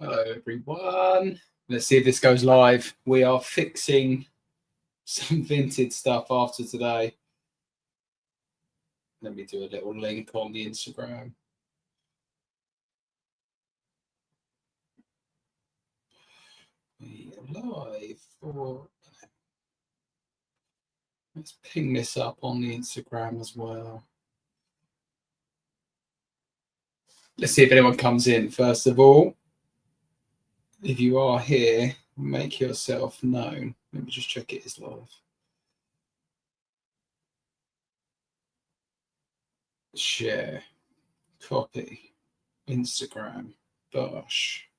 Hello, everyone. Let's see if this goes live. We are fixing some Vinted stuff after today. Let me do a little link on the Instagram. We are live for... Let's ping this up on the Instagram as well. Let's see if anyone comes in. First of all, if you are here, make yourself known. Let me just check it is live. Share, copy, Instagram, Bosh,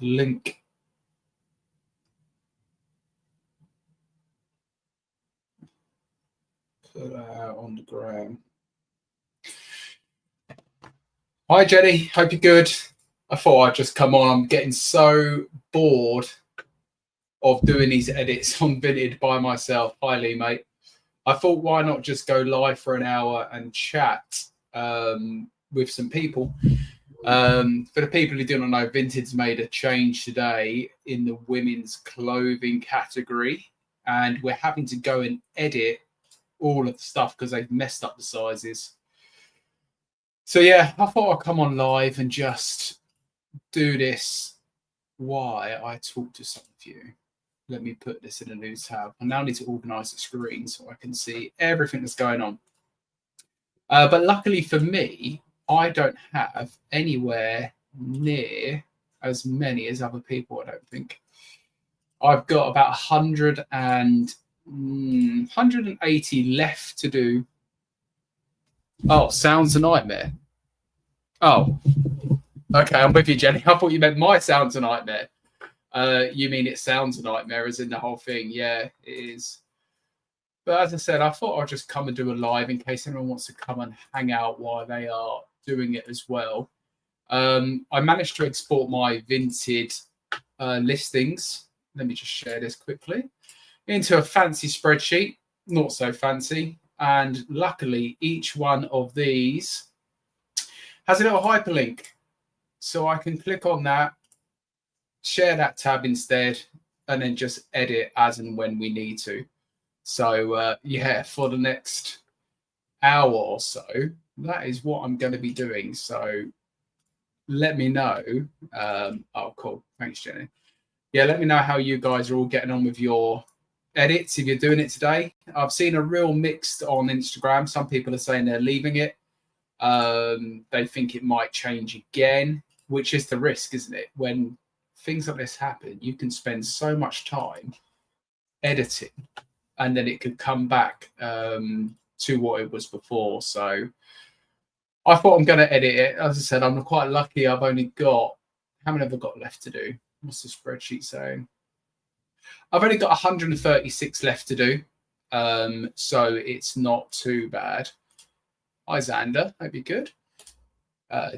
link. Put that out on the gram. Hi, Jenny. Hope you're good. I thought I'd just come on. I'm getting so bored of doing these edits on Vinted by myself. Hi, Lee, mate. I thought, why not just go live for an hour and chat with some people? For the people who do not know, Vinted's made a change today in the women's clothing category, and we're having to go and edit all of the stuff because they've messed up the sizes. So yeah, I thought I'd come on live and just do this while I talk to some of you. Let me put this in a new tab. I now need to organize the screen so I can see everything that's going on. But luckily for me, I don't have anywhere near as many as other people, I don't think. I've got about 180 left to do. Oh, sounds a nightmare. Oh, okay, I'm with you, Jenny. I thought you meant my sound's a nightmare. You mean it sounds a nightmare as in the whole thing? Yeah, it is. But as I said, I thought I'd just come and do a live in case anyone wants to come and hang out while they are doing it as well. I managed to export my Vinted listings. Let me just share this quickly into a fancy spreadsheet, not so fancy. And luckily, each one of these has a little hyperlink. So I can click on that, share that tab instead, and then just edit as and when we need to. So yeah, for the next hour or so, that is what I'm going to be doing. So let me know. Oh, cool. Thanks, Jenny. Yeah, let me know how you guys are all getting on with your edits if you're doing it today. I've seen a real mixed on Instagram. Some people are saying they're leaving it. They think it might change again, which is the risk, isn't it? When things like this happen, you can spend so much time editing and then it could come back to what it was before. So I thought I'm going to edit it. As I said, I'm quite lucky. I've only got, how many have I got left to do? What's the spreadsheet saying? I've only got 136 left to do. So it's not too bad. Hi, Xander. Hope you're good.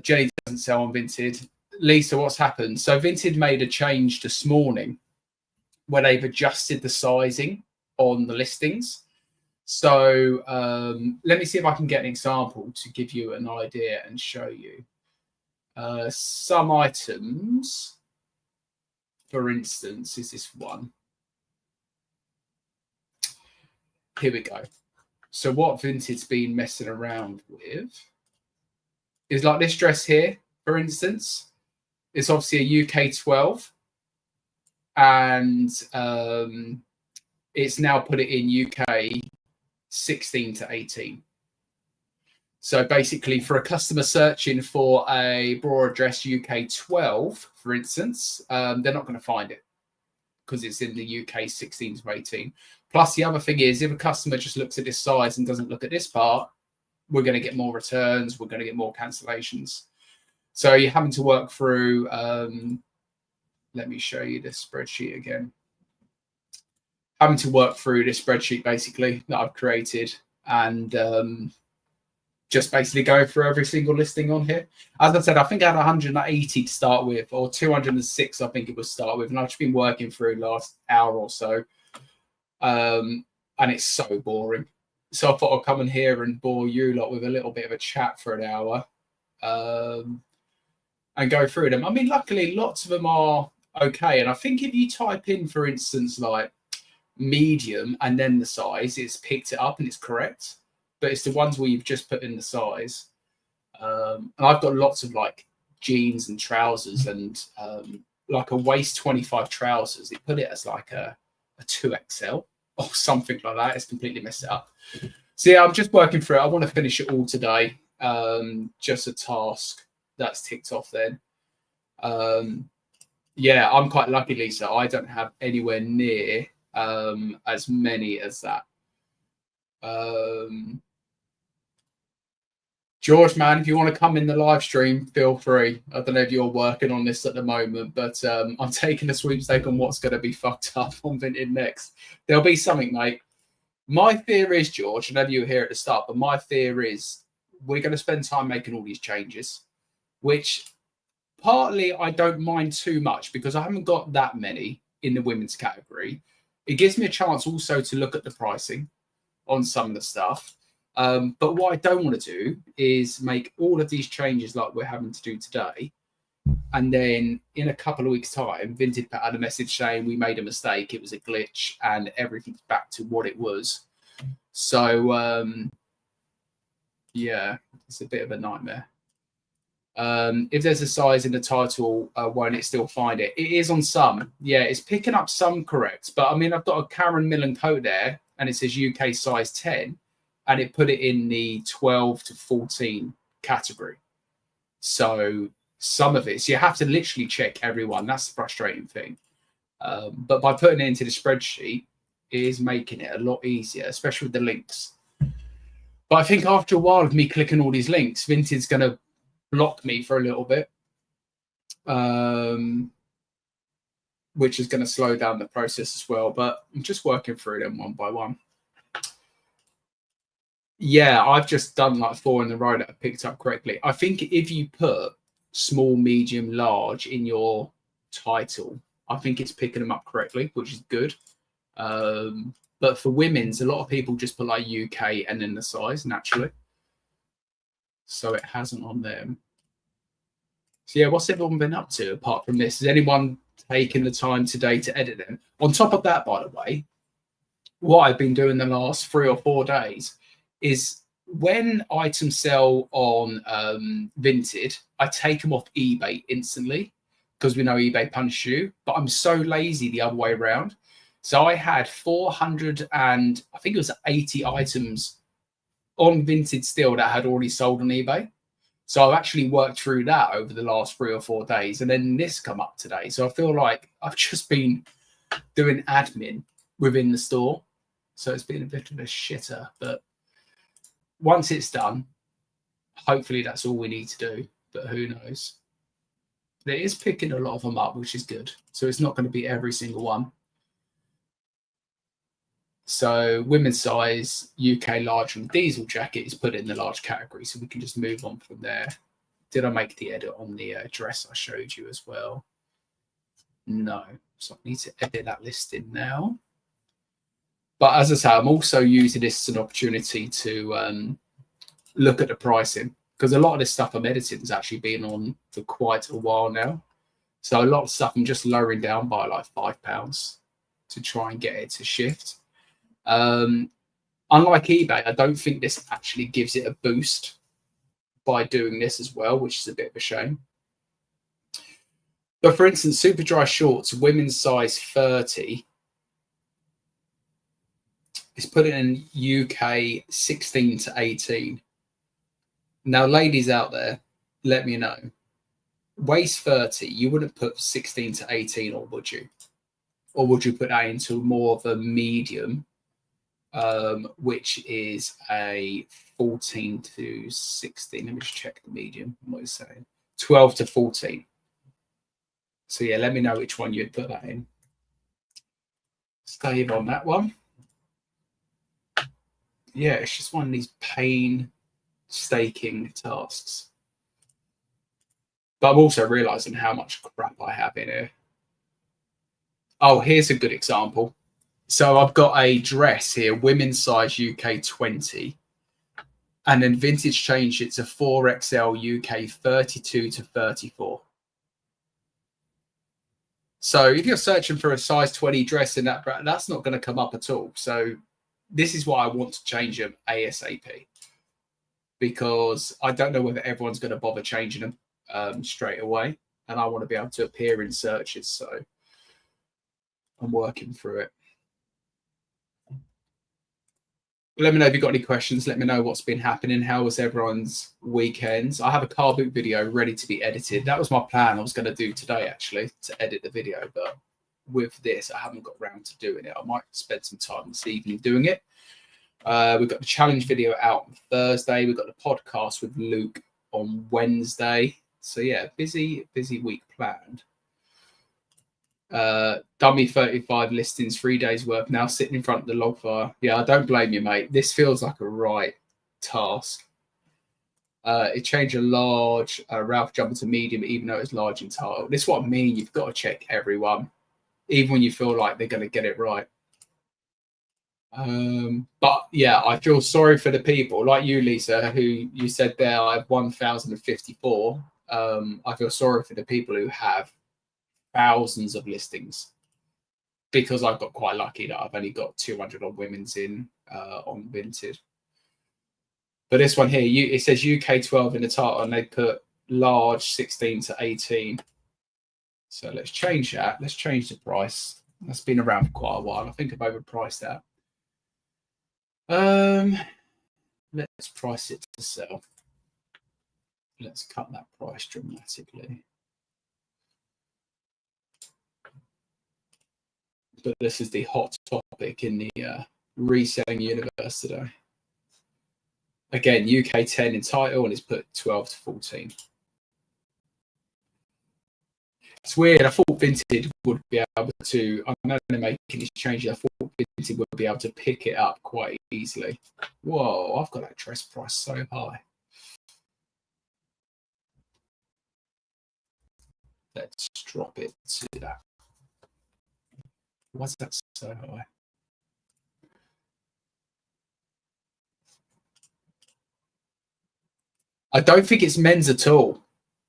Jenny doesn't sell on Vinted. Lisa, what's happened? So Vinted made a change this morning where they've adjusted the sizing on the listings. So let me see if I can get an example to give you an idea and show you. Some items, for instance, is this one. Here we go. So what Vinted's been messing around with is like this dress here, for instance. It's obviously a UK 12. And it's now put it in UK 16 to 18. So basically for a customer searching for a bra dress UK 12, for instance, they're not going to find it because it's in the UK 16 to 18. Plus the other thing is if a customer just looks at this size and doesn't look at this part, we're going to get more returns. We're going to get more cancellations. So you're having to work through, let me show you this spreadsheet again. Having to work through this spreadsheet basically that I've created and just basically go through every single listing on here. As I said, I think I had 180 to start with, or 206, I think it was start with, and I've just been working through last hour or so. And it's so boring. So I thought I'd come in here and bore you lot with a little bit of a chat for an hour. and go through them. I mean, luckily, lots of them are okay. And I think if you type in, for instance, like medium and then the size, it's picked it up and it's correct. But it's the ones where you've just put in the size. And I've got lots of like jeans and trousers and like a waist 25 trousers. It put it as like a 2XL or something like that. It's completely messed it up. So yeah, I'm just working through it. I want to finish it all today. Just a task that's ticked off then. Yeah, I'm quite lucky, Lisa. I don't have anywhere near as many as that. George, man, if you want to come in the live stream, feel free. I don't know if you're working on this at the moment, but I'm taking a sweepstake on what's going to be fucked up on Vinted next. There'll be something, mate. My fear is, George, I know you were here at the start, but my fear is we're going to spend time making all these changes, which partly I don't mind too much because I haven't got that many in the women's category. It gives me a chance also to look at the pricing on some of the stuff. But what I don't want to do is make all of these changes like we're having to do today. And then in a couple of weeks' time, Vinted put out a message saying we made a mistake. It was a glitch and everything's back to what it was. So, yeah, it's a bit of a nightmare. If there's a size in the title, won't it still find it? It is on some. Yeah, it's picking up some correct. But I mean, I've got a Karen Millen coat there and it says UK size 10 and it put it in the 12 to 14 category. So some of it, so you have to literally check everyone. That's the frustrating thing. But by putting it into the spreadsheet, it is making it a lot easier, especially with the links. But I think after a while of me clicking all these links, Vinted's going to block me for a little bit, which is going to slow down the process as well. But I'm just working through them one by one. Yeah, I've just done like 4 in a row that I picked up correctly. I think if you put small, medium, large in your title, I think it's picking them up correctly, which is good. But for women's, a lot of people just put like UK and then the size naturally. So it hasn't on them. So yeah, what's everyone been up to apart from this? Has anyone taken the time today to edit them? On top of that, by the way, what I've been doing the last 3 or 4 days is when items sell on Vinted, I take them off eBay instantly because we know eBay punishes you. But I'm so lazy the other way around. So I had 400 and I think it was 80 items on Vinted still that had already sold on eBay. So I've actually worked through that over the last 3 or 4 days. And then this come up today. So I feel like I've just been doing admin within the store. So it's been a bit of a shitter. But once it's done, hopefully that's all we need to do. But who knows? It is picking a lot of them up, which is good. So it's not going to be every single one. So women's size, UK large and diesel jacket is put in the large category. So we can just move on from there. Did I make the edit on the dress I showed you as well? No. So I need to edit that listing now. But as I say, I'm also using this as an opportunity to look at the pricing because a lot of this stuff I'm editing has actually been on for quite a while now. So a lot of stuff I'm just lowering down by like £5 to try and get it to shift. Unlike eBay, I don't think this actually gives it a boost by doing this as well, which is a bit of a shame. But for instance, super dry shorts, women's size 30, is put in UK 16 to 18. Now, ladies out there, let me know. Waist 30, you wouldn't put 16 to 18, or would you? Or would you put that into more of a medium? Which is a 14 to 16. Let me just check the medium. What is saying? 12 to 14. So yeah, let me know which one you'd put that in. Save on that one. Yeah, it's just one of these painstaking tasks. But I'm also realizing how much crap I have in here. Oh, here's a good example. So I've got a dress here, women's size UK 20. And then Vintage changed it to 4XL UK 32 to 34. So if you're searching for a size 20 dress in that brand, that's not going to come up at all. So this is why I want to change them ASAP, because I don't know whether everyone's going to bother changing them straight away. And I want to be able to appear in searches. So I'm working through it. Let me know if you've got any questions. Let me know what's been happening. How was everyone's weekends? I have a car boot video ready to be edited. That was my plan. I was going to do today, actually, to edit the video. But with this, I haven't got around to doing it. I might spend some time this evening doing it. We've got the challenge video out on Thursday. We've got the podcast with Luke on Wednesday. So, yeah, busy week planned. Done me 35 listings, 3 days worth, now sitting in front of the log fire. Yeah, I don't blame you, mate. This feels like a right task. It changed a large Ralph jumper to medium, even though it's large in title. This is what I mean. You've got to check everyone, even when you feel like they're going to get it right. But yeah, I feel sorry for the people like you, Lisa, who you said there, I have 1,054. I feel sorry for the people who have thousands of listings, because I've got quite lucky that I've only got 200 on women's in on Vinted. But this one here, it says UK 12 in the title, and they put large 16 to 18. So let's change that. Let's change the price. That's been around for quite a while. I think I've overpriced that. Let's price it to sell. Let's cut that price dramatically. But this is the hot topic in the reselling universe today. Again, UK 10 in title, and it's put 12 to 14. It's weird. I thought Vinted would be able to, I know they're making these changes, I thought Vinted would be able to pick it up quite easily. Whoa, I've got that dress price so high. Let's drop it to that. Why's that so high? I don't think it's men's at all,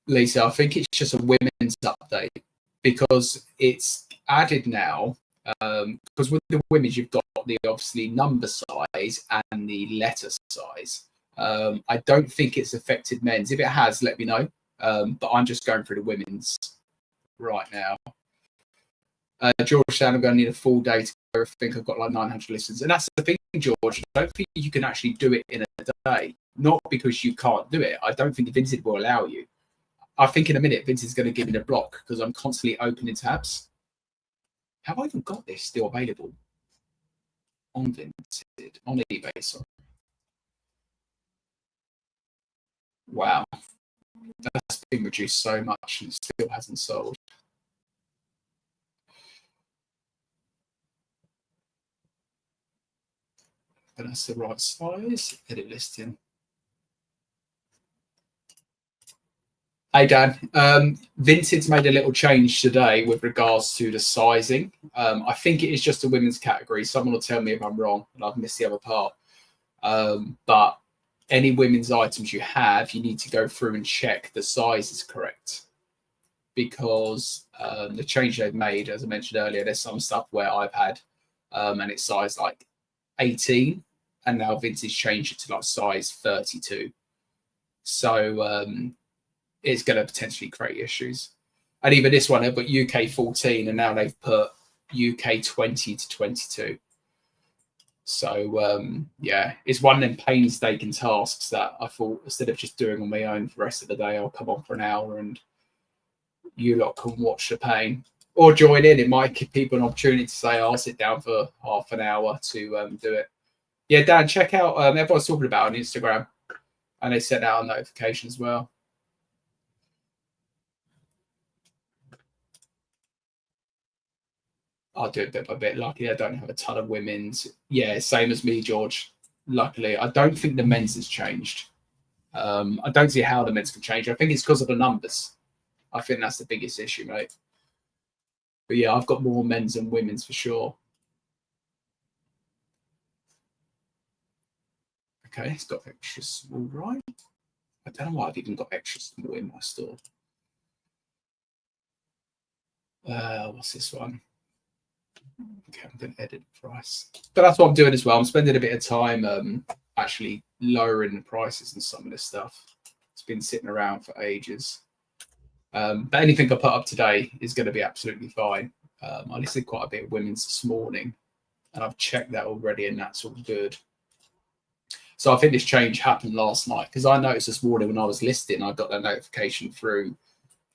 Lisa. I think it's just a women's update, because it's added now. Because with the women's, you've got the obviously number size and the letter size. I don't think it's affected men's. If it has, let me know. But I'm just going through the women's right now. Georgetown, I'm going to need a full day to go. I think I've got like 900 listens. And that's the thing, George. I don't think you can actually do it in a day. Not because you can't do it. I don't think Vinted will allow you. I think in a minute, Vinted's going to give me a block because I'm constantly opening tabs. Have I even got this still available on Vinted, on eBay? Sorry. Wow. That's been reduced so much and it still hasn't sold. But that's the right size. Edit listing. Hey Dan, Vinted's made a little change today with regards to the sizing. I think it is just a women's category. Someone will tell me if I'm wrong and I've missed the other part. But any women's items you have, you need to go through and check the size is correct. Because the change they've made, as I mentioned earlier, there's some stuff where I've had and it's sized like 18, and now Vinted changed it to like size 32. So it's going to potentially create issues. And even this one, they've got UK 14, and now they've put UK 20 to 22. So yeah, it's one of them painstaking tasks that I thought, instead of just doing on my own for the rest of the day, I'll come on for an hour and you lot can watch the pain or join in. It might give people an opportunity to say, I'll sit down for half an hour to do it. Yeah, Dan, check out, everyone's talking about on Instagram, and they sent out a notification as well. I'll do it bit by bit. Luckily, I don't have a ton of women's. Yeah, same as me, George. Luckily, I don't think the men's has changed. I don't see how the men's can change. I think it's because of the numbers. I think that's the biggest issue, mate. But yeah, I've got more men's than women's for sure. Okay, it's got extra small, right? I don't know why I've even got extra small in my store. What's this one? Okay, I'm going to edit the price. But that's what I'm doing as well. I'm spending a bit of time actually lowering the prices and some of this stuff. It's been sitting around for ages. But anything I put up today is going to be absolutely fine. I listed quite a bit of women's this morning, and I've checked that already, and that's all good. So I think this change happened last night because I noticed this morning when I was listing, I got that notification through.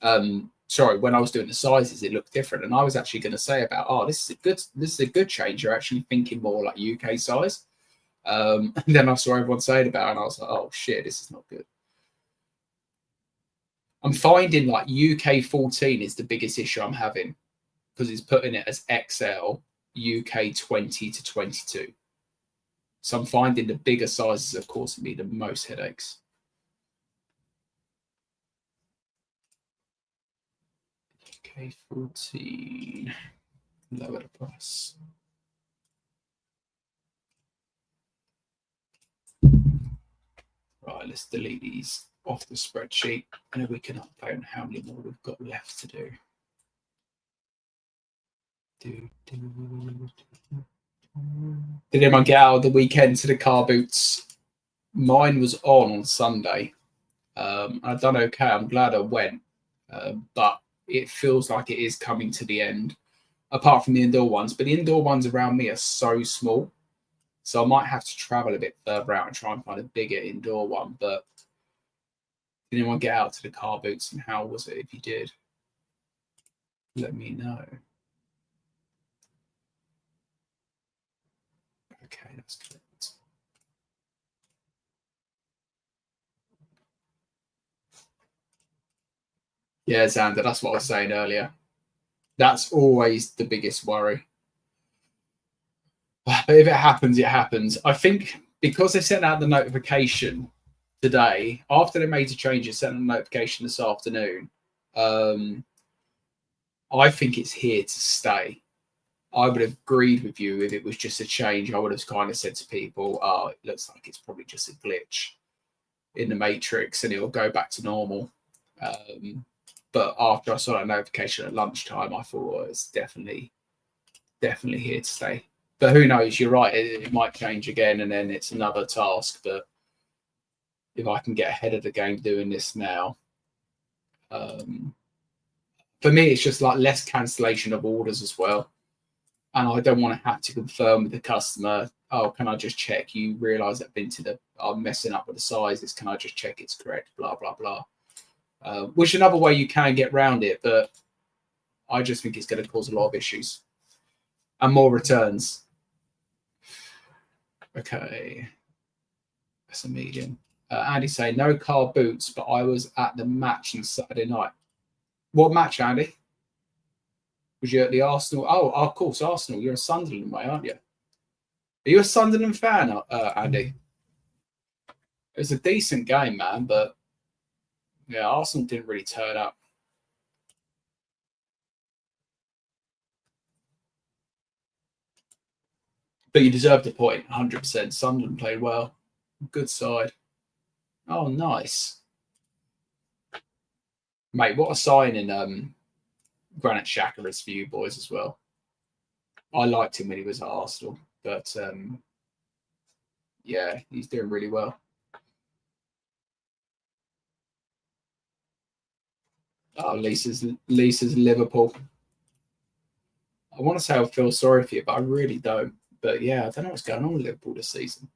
When I was doing the sizes, it looked different, and I was actually going to say about, oh, this is a good change. You're actually thinking more like UK size. And then I saw everyone saying about it, and I was like, oh shit, this is not good. I'm finding like UK 14 is the biggest issue I'm having because it's putting it as XL, UK 20 to 22. So I'm finding the bigger sizes are causing me the most headaches. UK 14, lower the price. Right, let's delete these off the spreadsheet, and then we can update on how many more we've got left to do. Did anyone get out of the weekend to the car boots? Mine was on Sunday. I've done okay. I'm glad I went, but it feels like it is coming to the end, apart from the indoor ones. But the indoor ones around me are so small, so I might have to travel a bit further out and try and find a bigger indoor one. But did anyone get out to the car boots, and how was it? If you did, let me know. Okay, that's good. Yeah, Xander, that's what I was saying earlier. That's always the biggest worry. But if it happens, it happens. I think because they sent out the notification today, after they made the changes, sent a notification this afternoon, I think it's here to stay. I would have agreed with you if it was just a change. I would have kind of said to people, oh, it looks like it's probably just a glitch in the matrix and it will go back to normal. But after I saw that notification at lunchtime, I thought it's definitely here to stay. But who knows? You're right. It might change again, and then it's another task. But if I can get ahead of the game doing this now, for me, it's just like less cancellation of orders as well. And I don't want to have to confirm with the customer, oh, can I just check? You realise that Vinted are messing up with the sizes. Can I just check it's correct? Blah, blah, blah. Which another way you can get around it, but I just think it's going to cause a lot of issues and more returns. Okay, that's a medium. Andy saying no car boots, but I was at the match on Saturday night. What match, Andy? Was you at the Arsenal? Oh, of course, Arsenal. You're a Sunderland way, aren't you? Are you a Sunderland fan, Andy? It was a decent game, man, but yeah, Arsenal didn't really turn up. But you deserved a point, 100%. Sunderland played well. Good side. Oh, nice. Mate, what a signing Granit Xhaka is for you boys as well. I liked him when he was at Arsenal, but yeah, he's doing really well. Oh, Lisa's Liverpool. I want to say I feel sorry for you, but I really don't. But yeah, I don't know what's going on with Liverpool this season.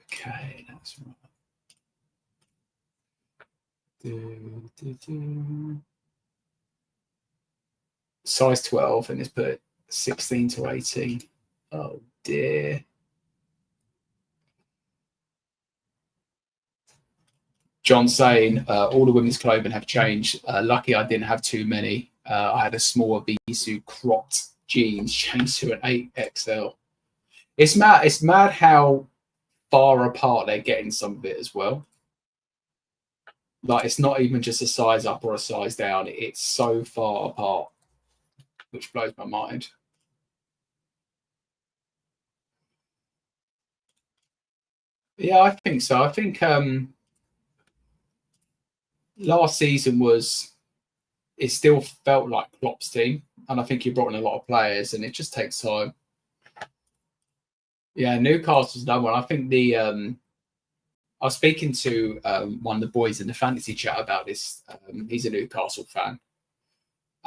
Okay, that's right. Size 12, and it's put 16 to 18. Oh dear. John saying all the women's clothing have changed. Lucky I didn't have too many. I had a smaller Bisou cropped jeans changed to an 8XL. It's mad. It's mad how far apart they're getting some of it as well. Like it's not even just a size up or a size down. It's so far apart, which blows my mind. Yeah, I think so. I think last season it still felt like Klopp's team, and I think he brought in a lot of players, and it just takes time. Yeah, Newcastle's another one. I think I was speaking to one of the boys in the fantasy chat about this. He's a Newcastle fan,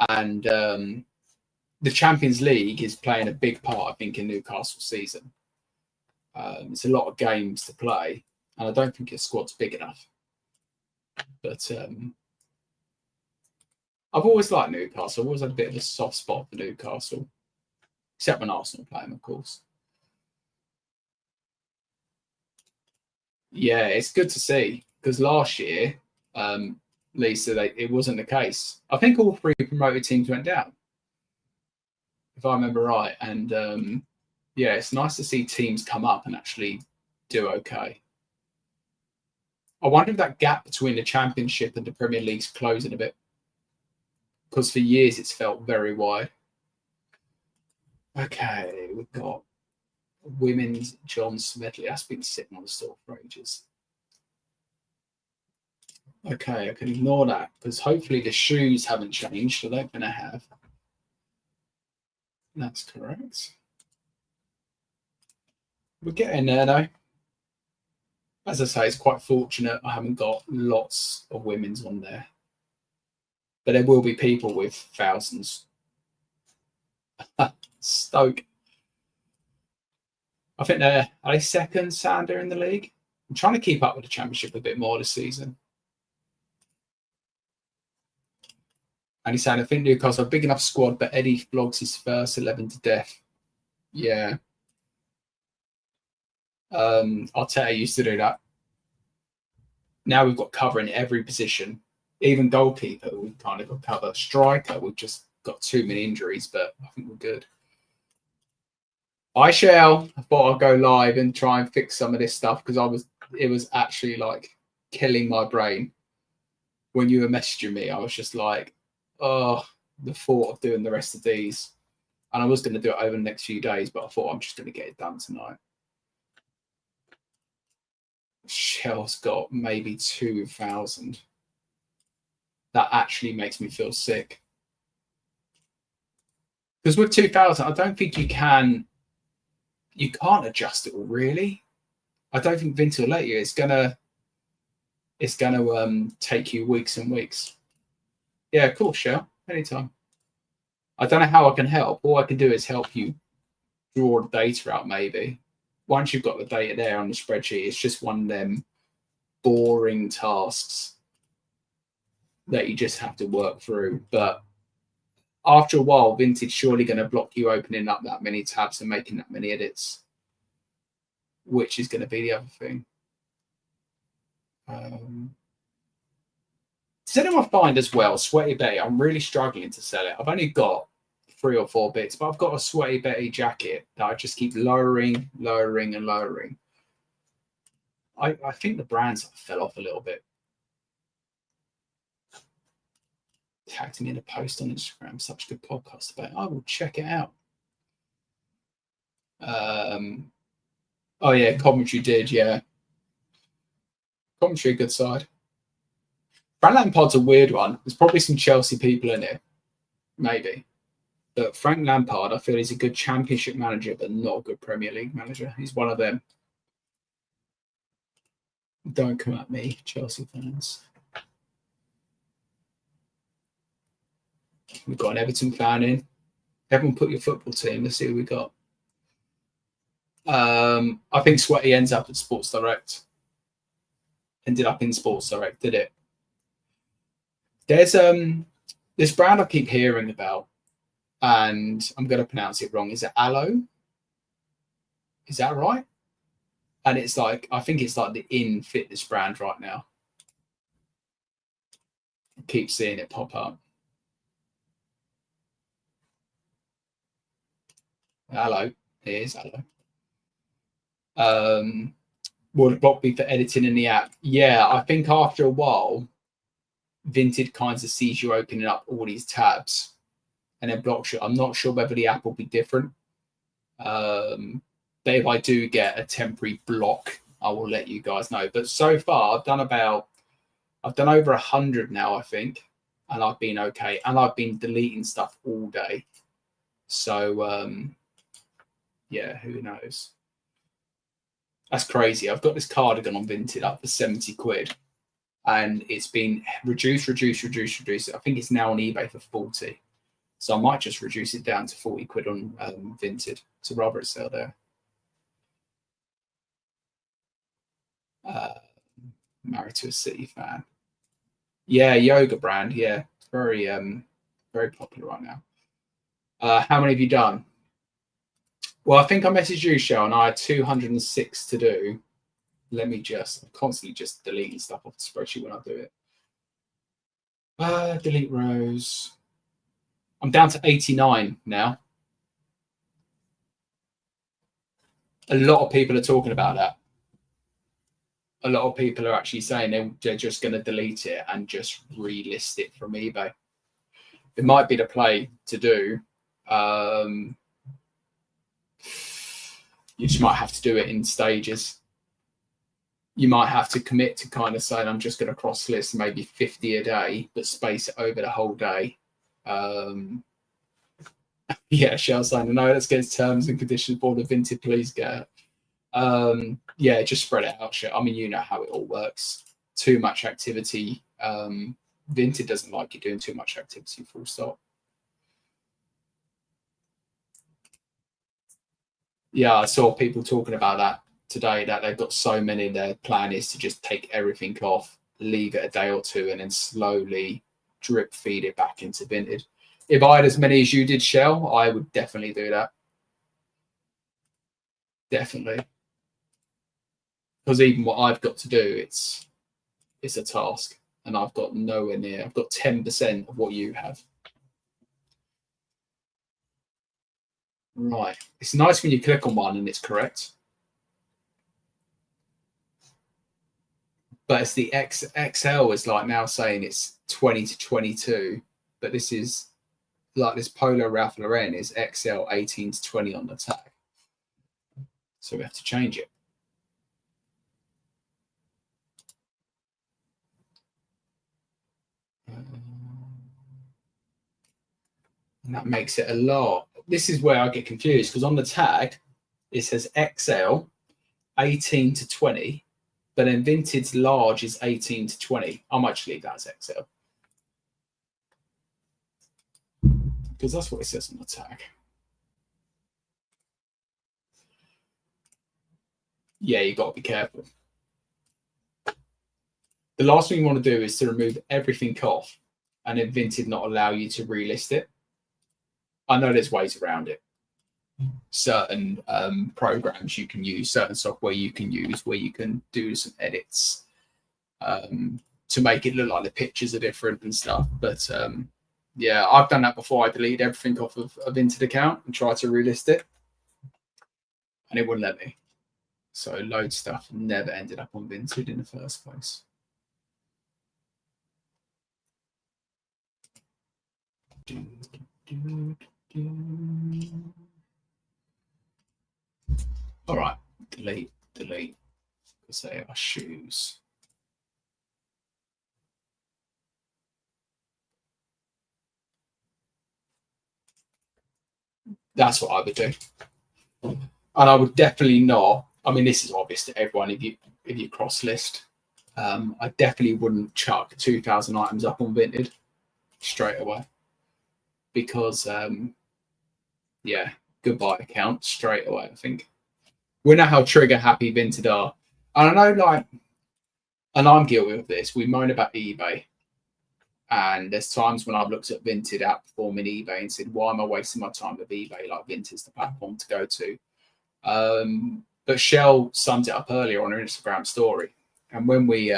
and the Champions League is playing a big part, I think, in Newcastle's season. It's a lot of games to play, and I don't think his squad's big enough. But I've always liked Newcastle. I've always had a bit of a soft spot for Newcastle, except when Arsenal play them, of course. Yeah, it's good to see, because last year, Lisa, it wasn't the case. I think all three promoted teams went down, if I remember right. And yeah, it's nice to see teams come up and actually do okay. I wonder if that gap between the Championship and the Premier League's closing a bit, because for years it's felt very wide. Okay, we've got women's John Smedley. That's been sitting on the store for ages. Okay, I can ignore that, because hopefully the shoes haven't changed, so they're going to have. That's correct. We're getting there, though. As I say, it's quite fortunate I haven't got lots of women's on there. But there will be people with thousands. Stoke. I think are they second, Sander, in the league? I'm trying to keep up with the Championship a bit more this season. And he's saying, I think Newcastle are a big enough squad, but Eddie flogs his first 11 to death. Yeah. Arteta used to do that. Now we've got cover in every position. Even goalkeeper, we've kind of got cover. Striker, we've just got too many injuries, but I think we're good. I thought I'd go live and try and fix some of this stuff, because it was actually like killing my brain. When you were messaging me, I was just like, oh, the thought of doing the rest of these. And I was going to do it over the next few days, but I thought I'm just going to get it done tonight. Shell's got maybe 2,000. That actually makes me feel sick. Because with 2,000, I don't think you can't adjust it all, really. I don't think Vinted will let you. It's gonna take you weeks and weeks. Yeah, cool, Shell. Anytime. I don't know how I can help. All I can do is help you draw the data out, maybe. Once you've got the data there on the spreadsheet, it's just one of them boring tasks that you just have to work through. But after a while, Vinted's surely going to block you opening up that many tabs and making that many edits, which is going to be the other thing. Does anyone find as well, Sweaty Betty? I'm really struggling to sell it. I've only got 3 or 4 bits, but I've got a Sweaty Betty jacket that I just keep lowering. I think the brands fell off a little bit. Tagged me in a post on Instagram. Such a good podcast about it. I will check it out. Oh yeah, commentary did, yeah. Commentary, good side. Frank Lampard's a weird one. There's probably some Chelsea people in it, maybe. But Frank Lampard, I feel he's a good Championship manager, but not a good Premier League manager. He's one of them. Don't come at me, Chelsea fans. We've got an Everton fan in. Everyone put your football team. Let's see who we got. I think Sweaty ends up at Sports Direct. Ended up in Sports Direct, did it? There's this brand I keep hearing about, and I'm going to pronounce it wrong. Is it Aloe? Is that right? And it's like, I think it's like the in fitness brand right now. I keep seeing it pop up. Aloe. It is Aloe. Will the block be for editing in the app? Yeah, I think after a while, Vinted kind of sees you opening up all these tabs and then blocks you. I'm not sure whether the app will be different. But if I do get a temporary block, I will let you guys know. But so far, I've I've done over 100 now, I think, and I've been okay. And I've been deleting stuff all day. So, yeah, who knows? That's crazy. I've got this cardigan on Vinted up for 70 quid. And it's been reduced. I think it's now on eBay for 40. So I might just reduce it down to 40 quid on Vinted to rather it sell there. Married to a City fan. Yeah, yoga brand. Yeah, it's very very popular right now. How many have you done? Well, I think I messaged you, Shell, and I had 206 to do. Let me just, I'm constantly just deleting stuff off the spreadsheet when I do it. Delete rows. I'm down to 89 now. A lot of people are talking about that. A lot of people are actually saying they're just going to delete it and just relist it from eBay. It might be the play to do. You just might have to do it in stages. You might have to commit to kind of saying, I'm just going to cross list maybe 50 a day, but space it over the whole day. Yeah, Shell's saying, no, let's get terms and conditions for the Vinted, please get. Yeah, just spread it out. I mean, you know how it all works. Too much activity. Vinted doesn't like you doing too much activity, full stop. Yeah, I saw people talking about that today, that they've got so many. Their plan is to just take everything off, leave it a day or two, and then slowly drip feed it back into Vinted. If I had as many as you did, Shell, I would definitely do that. Definitely. Because even what I've got to do, it's a task, and I've got nowhere near. I've got 10% of what you have. Right. It's nice when you click on one and it's correct. But it's the XL is like now saying it's 20 to 22, but this is like this Polo Ralph Lauren is XL 18 to 20 on the tag. So we have to change it. And that makes it a lot. This is where I get confused, because on the tag, it says XL 18 to 20, but then Vinted's large is 18 to 20. I might just leave that as XL. Because that's what it says on the tag. Yeah, you've got to be careful. The last thing you want to do is to remove everything off and then Vinted not allow you to relist it. I know there's ways around it. Certain programs you can use, certain software you can use where you can do some edits to make it look like the pictures are different and stuff. But yeah, I've done that before. I deleted everything off of a Vinted account and tried to relist it, and it wouldn't let me. So load stuff never ended up on Vinted in the first place. All right, delete, because they are shoes. That's what I would do. And I would definitely not, I mean, this is obvious to everyone if you cross list. I definitely wouldn't chuck 2,000 items up on Vinted straight away. Because yeah, goodbye account straight away, I think. We know how trigger happy Vinted are. And I know, like, and I'm guilty of this. We moan about eBay. And there's times when I've looked at Vinted outperforming eBay and said, why am I wasting my time with eBay? Like, Vinted's the platform to go to. But Shell summed it up earlier on her Instagram story. And when we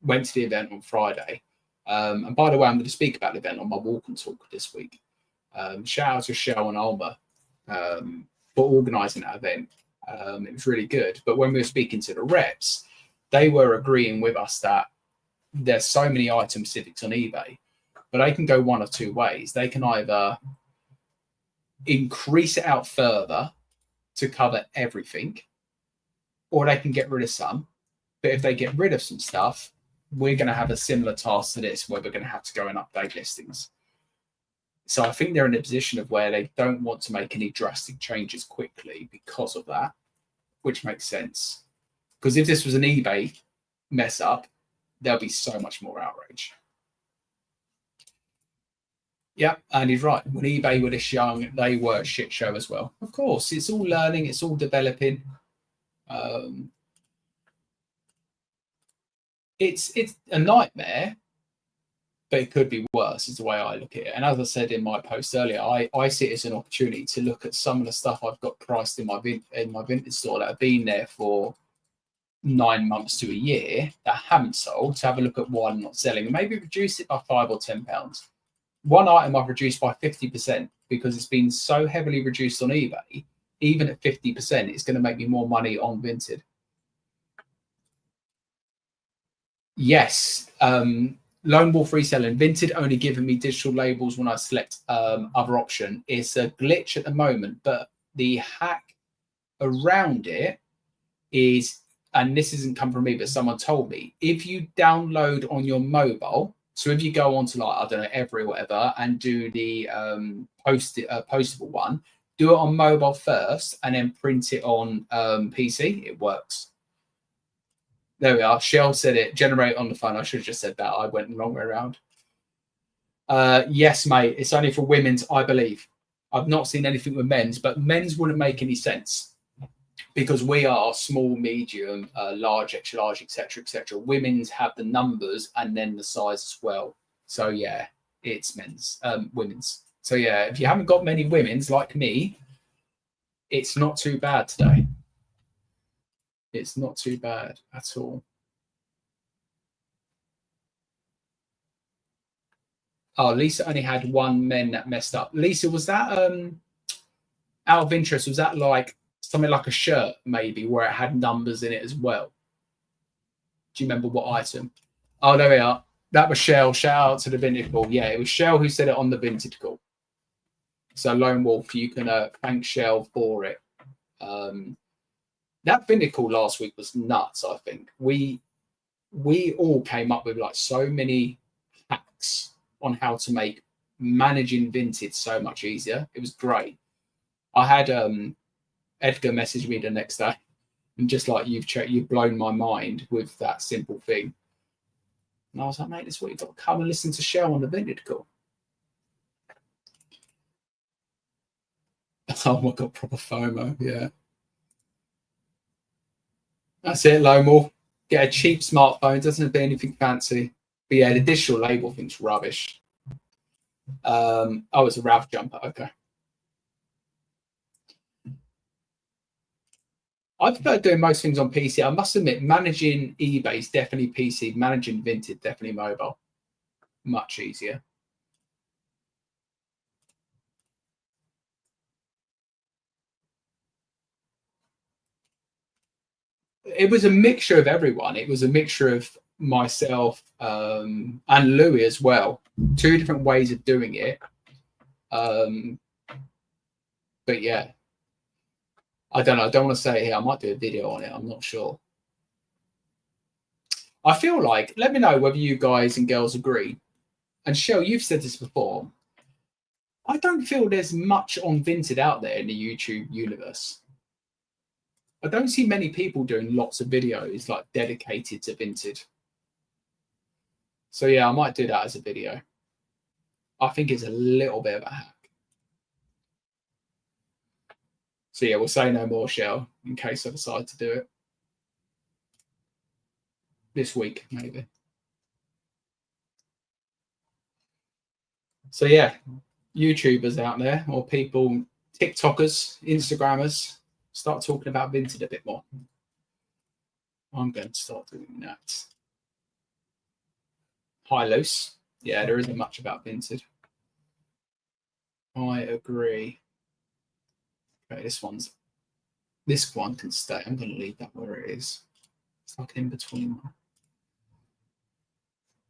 went to the event on Friday, and by the way, I'm going to speak about the event on my walk and talk this week. Shout out to Shell and Alma for organising that event. It was really good. But when we were speaking to the reps, they were agreeing with us that there's so many item specifics on eBay, but they can go one of two ways. They can either increase it out further to cover everything, or they can get rid of some. But if they get rid of some stuff, we're going to have a similar task to this where we're going to have to go and update listings. So I think they're in a position of where they don't want to make any drastic changes quickly because of that, which makes sense. Because if this was an eBay mess up, there'll be so much more outrage. Yeah, and he's right. When eBay were this young, they were a shit show as well. Of course, it's all learning, it's all developing. It's a nightmare, but it could be worse, is the way I look at it. And as I said in my post earlier, I see it as an opportunity to look at some of the stuff I've got priced in my Vinted store that have been there for 9 months to a year that haven't sold, to have a look at why I'm not selling and maybe reduce it by £5 or £10. One item I've reduced by 50% because it's been so heavily reduced on eBay. Even at 50%, it's going to make me more money on Vinted. Yes. Lone Wolf Reselling. Vinted only giving me digital labels when I select other option. It's a glitch at the moment, but the hack around it is, and this hasn't come from me, but someone told me, if you download on your mobile, so if you go on to like, I don't know, Every or whatever, and do the postable one, do it on mobile first and then print it on PC, it works. There we are. Shell said it. Generate on the phone. I should have just said that. I went the wrong way around. Yes, mate. It's only for women's, I believe. I've not seen anything with men's, but men's wouldn't make any sense because we are small, medium, large, extra large, etc., etc. Women's have the numbers and then the size as well. So yeah, it's women's. So yeah, if you haven't got many women's like me, it's not too bad today. It's not too bad at all. Oh, Lisa only had one men that messed up. Lisa, was that out of interest? Was that like something like a shirt maybe where it had numbers in it as well? Do you remember what item? Oh, there we are. That was Shell. Shout out to the Vinted call. Yeah, it was Shell who said it on the Vinted call. So Lone Wolf, you can thank Shell for it. That Vinted call last week was nuts. I think we all came up with like so many hacks on how to make managing Vinted so much easier. It was great. I had Edgar message me the next day and just like, you've blown my mind with that simple thing. And I was like, mate, this is what you've got to come and listen to Shell on the Vinted call. Oh my God, proper FOMO, yeah. That's it, Lone Wolf. Get a cheap smartphone, doesn't have to be anything fancy. But yeah, the digital label thing's rubbish. Oh, it's a Ralph jumper, okay. I prefer doing most things on PC. I must admit, managing eBay is definitely PC. Managing Vinted, definitely mobile. Much easier. It was a mixture of everyone. It was a mixture of myself and Louis as well. Two different ways of doing it. But yeah, I don't know. I don't want to say it here. I might do a video on it. I'm not sure. I feel like, let me know whether you guys and girls agree. And Shell, you've said this before. I don't feel there's much on Vinted out there in the YouTube universe. I don't see many people doing lots of videos like dedicated to Vinted. So yeah, I might do that as a video. I think it's a little bit of a hack. So yeah, we'll say no more, Shell, in case I decide to do it. This week, maybe. So yeah, YouTubers out there or people, TikTokers, Instagrammers, start talking about Vinted a bit more. I'm going to start doing that. Hi, Luce. Yeah, there isn't much about Vinted. I agree. Okay, this one can stay. I'm going to leave that where it is. It's like in between.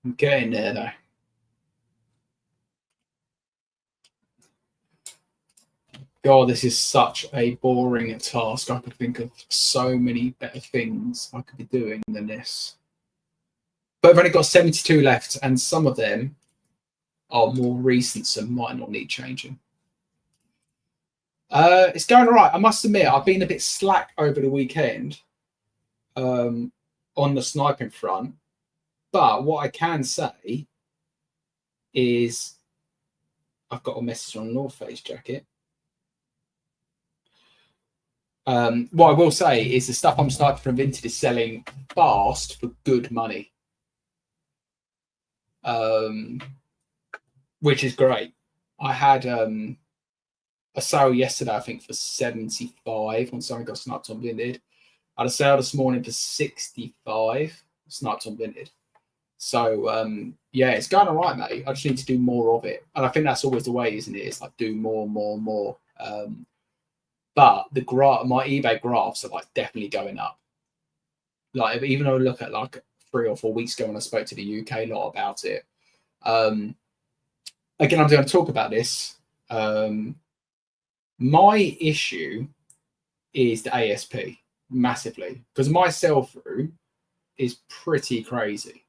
I'm getting there though. God, this is such a boring task. I could think of so many better things I could be doing than this. But I've only got 72 left, and some of them are more recent, so might not need changing. It's going all right. I must admit, I've been a bit slack over the weekend on the sniping front. But what I can say is I've got a message on a North Face jacket. What I will say is the stuff I'm sniping from Vinted is selling fast for good money, which is great. I had a sale yesterday, I think, for 75 on something got sniped on Vinted. I had a sale this morning for 65 sniped on Vinted. So yeah, it's going all right, mate. I just need to do more of it, and I think that's always the way, isn't it? It's like do more. But my eBay graphs are like definitely going up. Like even though I look at like 3 or 4 weeks ago when I spoke to the UK lot about it. Again, I'm going to talk about this. My issue is the ASP massively, because my sell-through is pretty crazy.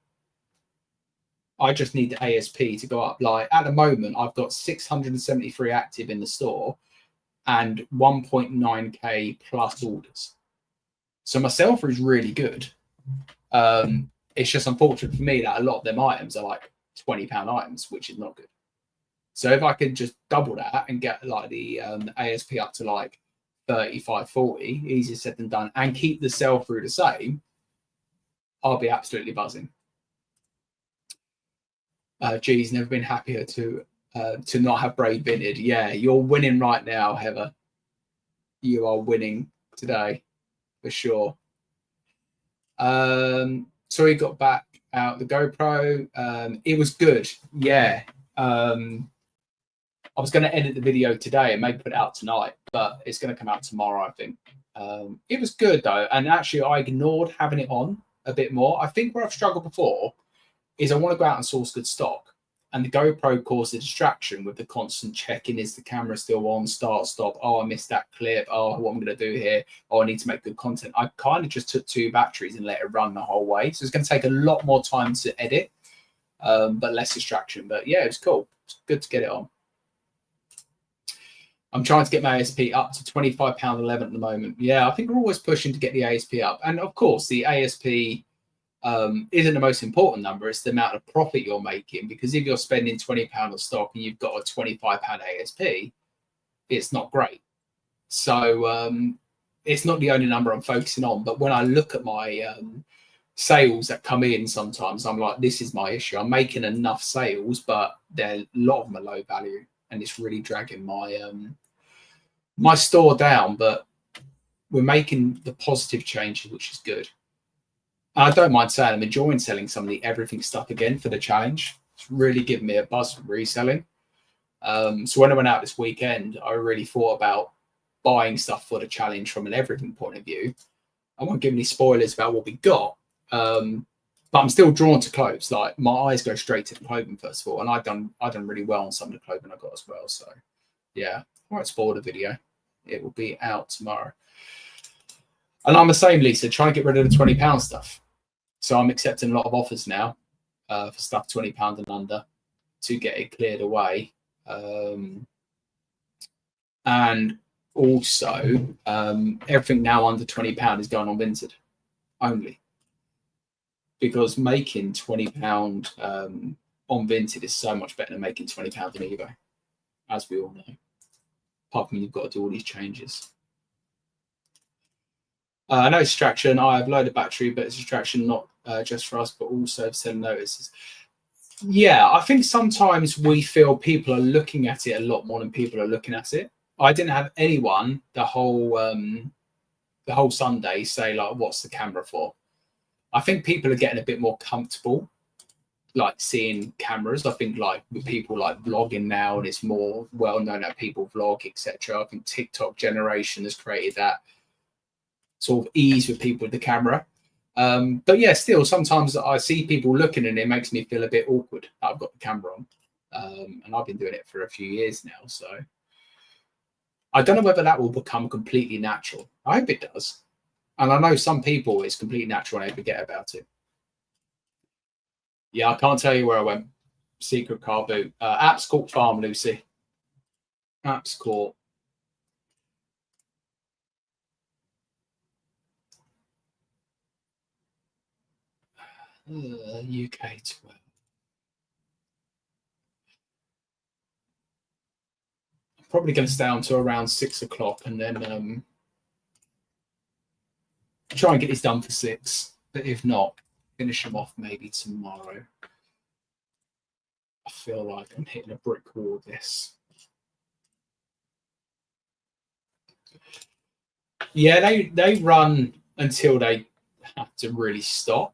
I just need the ASP to go up. Like at the moment, I've got 673 active in the store and 1.9k plus orders. So my sell-through is really good. It's just unfortunate for me that a lot of them items are like £20 items, which is not good. So if I could just double that and get like the ASP up to like 35, 40, easier said than done, and keep the sell-through the same, I'll be absolutely buzzing. G's never been happier to not have Braid Vinted. Yeah, you're winning right now, Heather. You are winning today for sure. So we got back out the GoPro. It was good. Yeah. I was going to edit the video today and maybe put it out tonight, but it's going to come out tomorrow, I think. It was good though, and actually I ignored having it on a bit more. I think where I've struggled before is I want to go out and source good stock, and the GoPro caused a distraction with the constant checking: is the camera still on, start, stop, oh I missed that clip, oh what I'm going to do here, oh I need to make good content. I kind of just took 2 batteries and let it run the whole way, so it's going to take a lot more time to edit, but less distraction. But yeah, it was cool. It's good to get it on. I'm trying to get my ASP up to £25.11 at the moment. Yeah, I think we're always pushing to get the ASP up. And of course, the ASP isn't the most important number. It's the amount of profit you're making. Because if you're spending £20 on stock and you've got a £25 ASP, it's not great. So it's not the only number I'm focusing on. But when I look at my sales that come in, sometimes I'm like, this is my issue. I'm making enough sales, but a lot of them are low value. And it's really dragging my store down, but we're making the positive changes, which is good. And I don't mind saying I'm enjoying selling some of the everything stuff again for the challenge. It's really giving me a buzz from reselling. So when I went out this weekend, I really thought about buying stuff for the challenge from an everything point of view. I won't give any spoilers about what we got, but I'm still drawn to clothes. Like my eyes go straight to the clothing first of all, and I've done really well on some of the clothing I got as well. So yeah, I won't spoil the video. It will be out tomorrow. And I'm the same, Lisa, trying to get rid of the £20 stuff. So I'm accepting a lot of offers now for stuff £20 and under to get it cleared away. And also, everything now under £20 is going on Vinted only. Because making £20 on Vinted is so much better than making £20 on eBay, as we all know. Apart from you've got to do all these changes. No distraction. I have loaded battery, but it's distraction not just for us, but also for selling notices. Yeah, I think sometimes we feel people are looking at it a lot more than people are looking at it. I didn't have anyone the whole Sunday say like, "What's the camera for?" I think people are getting a bit more comfortable, like seeing cameras. I think like with people like vlogging now, and it's more well known that people vlog, etc. I think TikTok generation has created that sort of ease with people with the camera. But yeah, still sometimes I see people looking and it makes me feel a bit awkward that I've got the camera on. And I've been doing it for a few years now, so I don't know whether that will become completely natural. I hope it does. And I know some people it's completely natural and they forget about it. Yeah, I can't tell you where I went. Secret car boot. Apps Court Farm, Lucy. Apps Court. UK 12. I'm probably going to stay on to around 6 o'clock and then try and get this done for 6. But if not, finish them off maybe tomorrow. I feel like I'm hitting a brick wall with this. Yeah, they run until they have to really stop.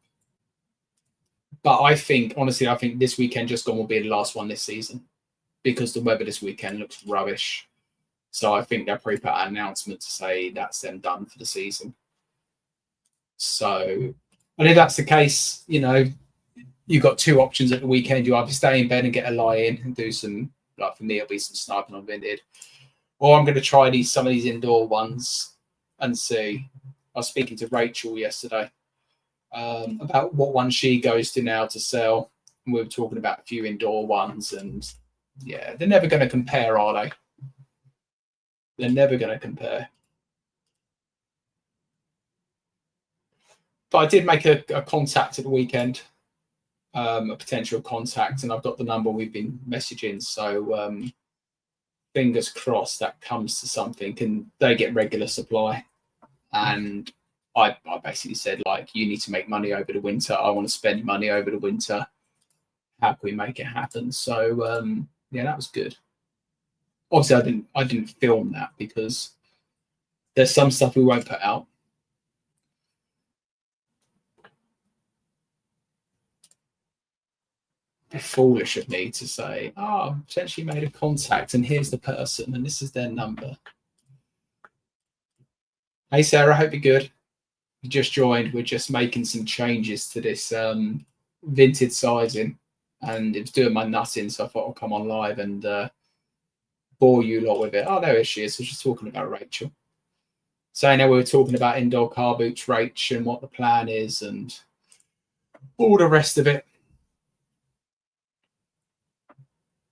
But I think this weekend just gone will be the last one this season because the weather this weekend looks rubbish. So I think they'll probably put out an announcement to say that's them done for the season. So, and if that's the case, you've got 2 options at the weekend. You either stay in bed and get a lie in and do some, like for me, it'll be some sniping on Vinted. Or I'm going to try some of these indoor ones and see. I was speaking to Rachel yesterday about what one she goes to now to sell. And we were talking about a few indoor ones, and yeah, they're never going to compare, are they? They're never going to compare. But I did make a contact at the weekend, a potential contact, and I've got the number we've been messaging. So fingers crossed that comes to something, and they get regular supply. And I basically said, like, you need to make money over the winter. I want to spend money over the winter. How can we make it happen? So yeah, that was good. Obviously, I didn't film that because there's some stuff we won't put out. It'd be foolish of me to say, oh, I've potentially made a contact and here's the person and this is their number. Hey, Sarah, hope you're good. You just joined. We're just making some changes to this Vinted sizing, and it was doing my nutting, so I thought I'll come on live and bore you lot with it. Oh, there she is. I was just talking about Rachel. So I know we were talking about indoor car boots, Rach, and what the plan is and all the rest of it.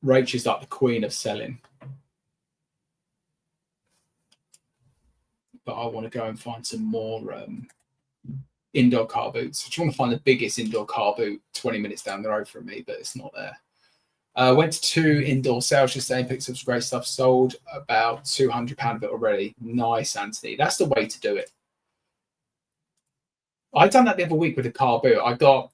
Rach is like the queen of selling. But I want to go and find some more indoor car boots. I just want to find the biggest indoor car boot 20 minutes down the road from me, but it's not there. Went to 2 indoor sales yesterday and picked up some great stuff. Sold about £200 of it already. Nice, Anthony. That's the way to do it. I done that the other week with a car boot.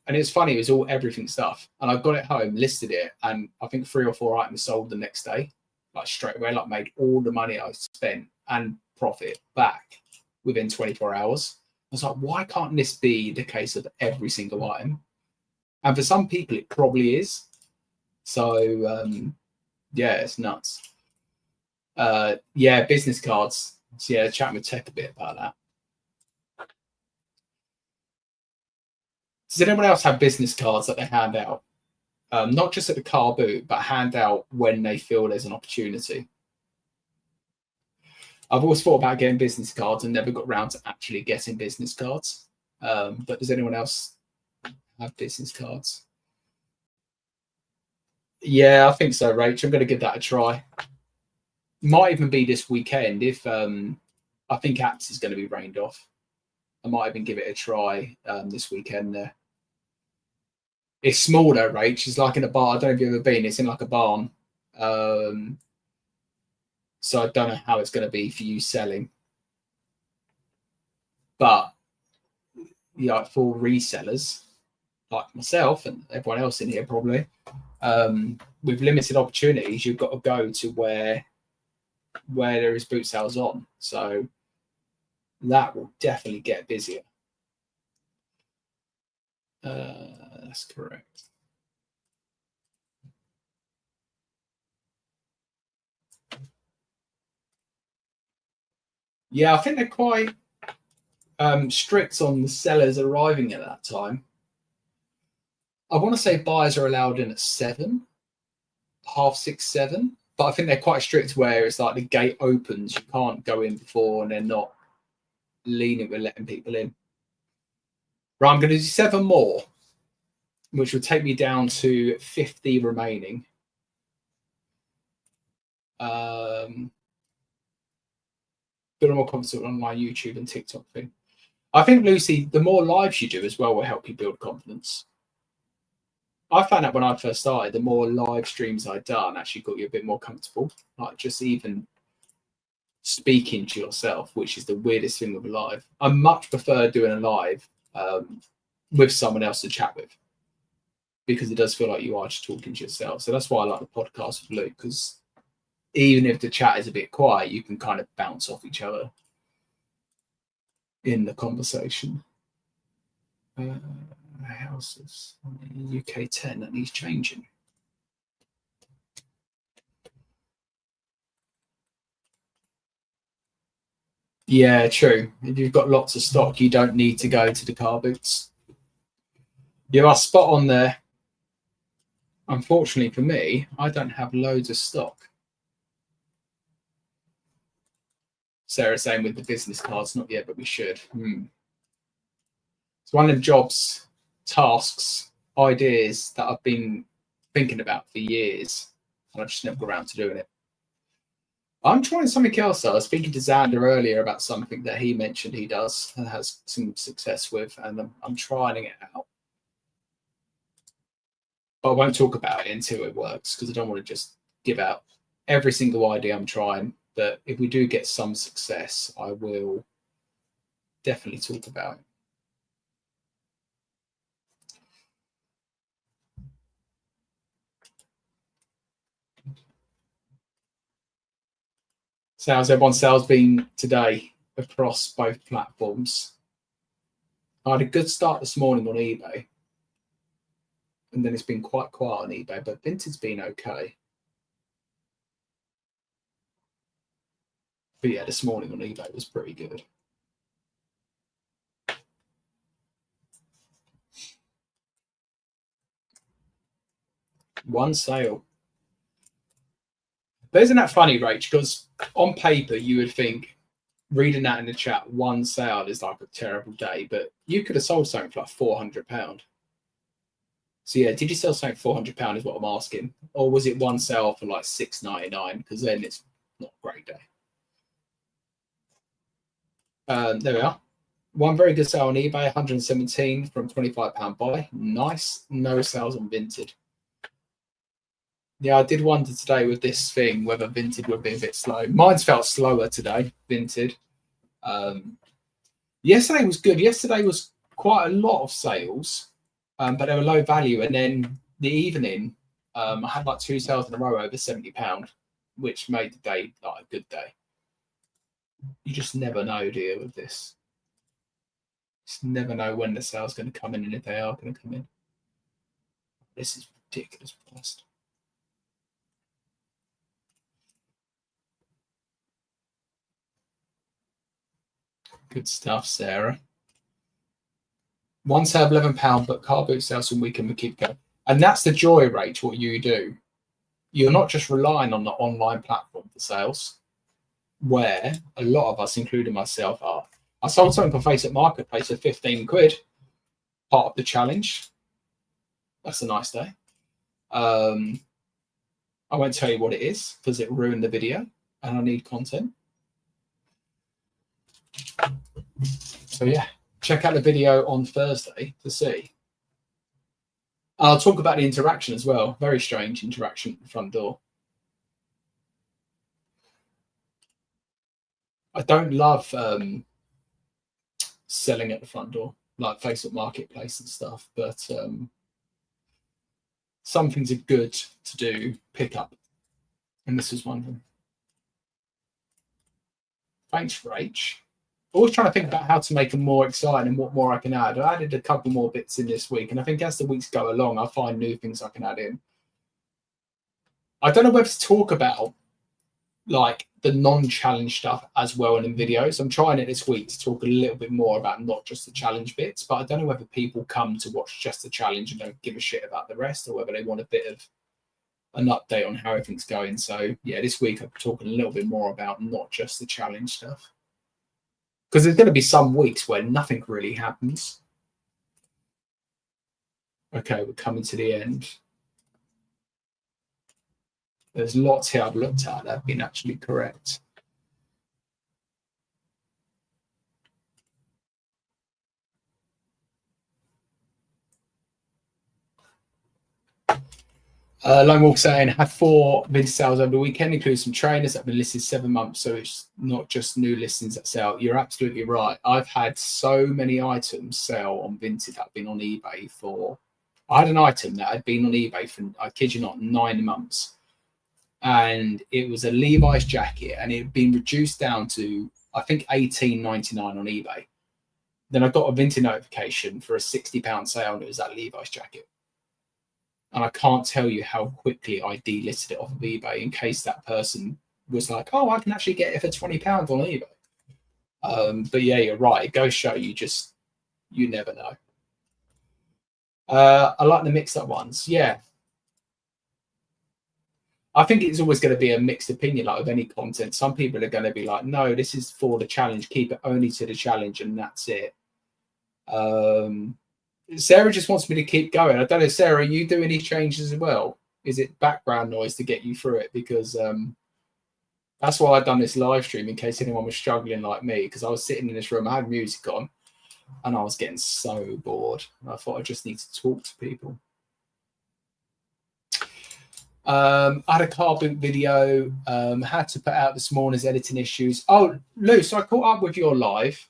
And it's funny, it was all everything stuff. And I got it home, listed it, and I think 3 or 4 items sold the next day, like straight away, like made all the money I spent and profit back within 24 hours. I was like, why can't this be the case of every single item? And for some people, it probably is. So, yeah, it's nuts. Yeah, business cards. So, yeah, chatting with Tech a bit about that. Does anyone else have business cards that they hand out? Not just at the car boot, but hand out when they feel there's an opportunity. I've always thought about getting business cards and never got around to actually getting business cards. But does anyone else have business cards? Yeah, I think so, Rach. I'm going to give that a try. Might even be this weekend if I think Apps is going to be rained off. I might even give it a try this weekend there. It's small though, Rach. It's like in a bar. I don't know if you've ever been. It's in like a barn. So I don't know how it's going to be for you selling. But yeah, for resellers like myself and everyone else in here probably, with limited opportunities, you've got to go to where there is boot sales on. So that will definitely get busier. That's correct. Yeah, I think they're quite strict on the sellers arriving at that time. I want to say buyers are allowed in at 7, 6:30, 7. But I think they're quite strict where it's like the gate opens, you can't go in before, and they're not lenient with letting people in. Right, I'm going to do 7 more. which would take me down to 50 remaining. Build more confidence on my YouTube and TikTok thing. I think, Lucy, the more lives you do as well will help you build confidence. I found out when I first started, the more live streams I'd done actually got you a bit more comfortable. Like just even speaking to yourself, which is the weirdest thing with a live. I much prefer doing a live with someone else to chat with, because it does feel like you are just talking to yourself. So that's why I like the podcast with Luke, because even if the chat is a bit quiet, you can kind of bounce off each other in the conversation. Houses UK 10, that needs changing. Yeah, true. If you've got lots of stock, you don't need to go to the car boots. You are spot on there. Unfortunately for me, I don't have loads of stock. Sarah saying with the business cards, not yet, but we should. It's one of them jobs, tasks, ideas that I've been thinking about for years, and I've just never got around to doing it. I'm trying something else. I was speaking to Xander earlier about something that he mentioned he does and has some success with, and I'm trying it out. But I won't talk about it until it works, because I don't want to just give out every single idea I'm trying. But if we do get some success, I will definitely talk about it. So how's everyone's sales been today across both platforms? I had a good start this morning on eBay, and then it's been quite quiet on eBay, but Vinted's been okay. But yeah, this morning on eBay was pretty good. One sale. But isn't that funny, Rach? Because on paper, you would think, reading that in the chat, one sale is like a terrible day, but you could have sold something for like £400. So yeah, did you sell something for £400 is what I'm asking? Or was it one sale for like £6.99? Because then it's not a great day. There we are. One very good sale on eBay, 117 from £25 buy. Nice. No sales on Vinted. Yeah, I did wonder today with this thing whether Vinted would be a bit slow. Mine's felt slower today, Vinted. Yesterday was good. Yesterday was quite a lot of sales, but they were low value. And then the evening, I had like 2 sales in a row over £70, which made the day like a good day. You just never know, do you, with this? Just never know when the sale's going to come in and if they are going to come in. This is ridiculous price. Good stuff, Sarah. One sale of £11, but car boot sales and weekend we keep going. And that's the joy, Rach, what you do. You're not just relying on the online platform for sales, where a lot of us, including myself, are. I sold something on Facebook Marketplace for 15 quid, part of the challenge. That's a nice day. I won't tell you what it is because it ruined the video and I need content. So yeah, check out the video on Thursday to see. I'll talk about the interaction as well. Very strange interaction at the front door. I don't love selling at the front door, like Facebook Marketplace and stuff, but some things are good to do, pick up. And this is one of them. Thanks, Rach. Always trying to think about how to make them more exciting and what more I can add. I added a couple more bits in this week, and I think as the weeks go along, I'll find new things I can add in. I don't know whether to talk about like the non-challenge stuff as well in videos. I'm trying it this week to talk a little bit more about not just the challenge bits, but I don't know whether people come to watch just the challenge and don't give a shit about the rest, or whether they want a bit of an update on how everything's going. So yeah, this week I'm talking a little bit more about not just the challenge stuff, because there's going to be some weeks where nothing really happens. Okay, we're coming to the end. There's lots here I've looked at that have been actually correct. Lone Wolf saying, had 4 Vinted sales over the weekend, including some trainers that have been listed 7 months, so it's not just new listings that sell. You're absolutely right. I've had so many items sell on Vinted that have been on eBay for... I had an item that had been on eBay for, I kid you not, 9 months. And it was a Levi's jacket, and it had been reduced down to, I think, $18.99 on eBay. Then I got a Vinted notification for a £60 sale, and it was that Levi's jacket. And I can't tell you how quickly I delisted it off of eBay in case that person was like, oh, I can actually get it for £20 on eBay. But yeah, you're right. It goes show you never know. I like the mixed up ones. Yeah. I think it's always going to be a mixed opinion, like with any content. Some people are going to be like, no, this is for the challenge. Keep it only to the challenge and that's it. Sarah just wants me to keep going. I don't know, Sarah, you do any changes as well? Is it background noise to get you through it? Because that's why I've done this live stream, in case anyone was struggling like me, because I was sitting in this room, I had music on, and I was getting so bored. I thought I just need to talk to people. I had a car boot video, had to put out this morning's editing issues. Oh, Lou, so I caught up with your live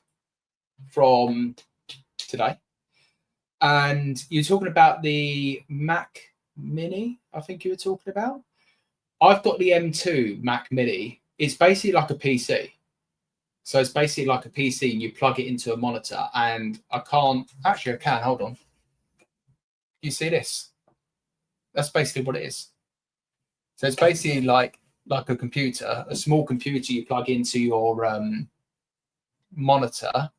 from today. And you're talking about the Mac Mini, I think you were talking about. I've got the M2 Mac Mini. It's basically like a PC. So it's basically like a PC, and you plug it into a monitor. And I can, hold on. You see this? That's basically what it is. So it's basically like a computer, a small computer you plug into your monitor,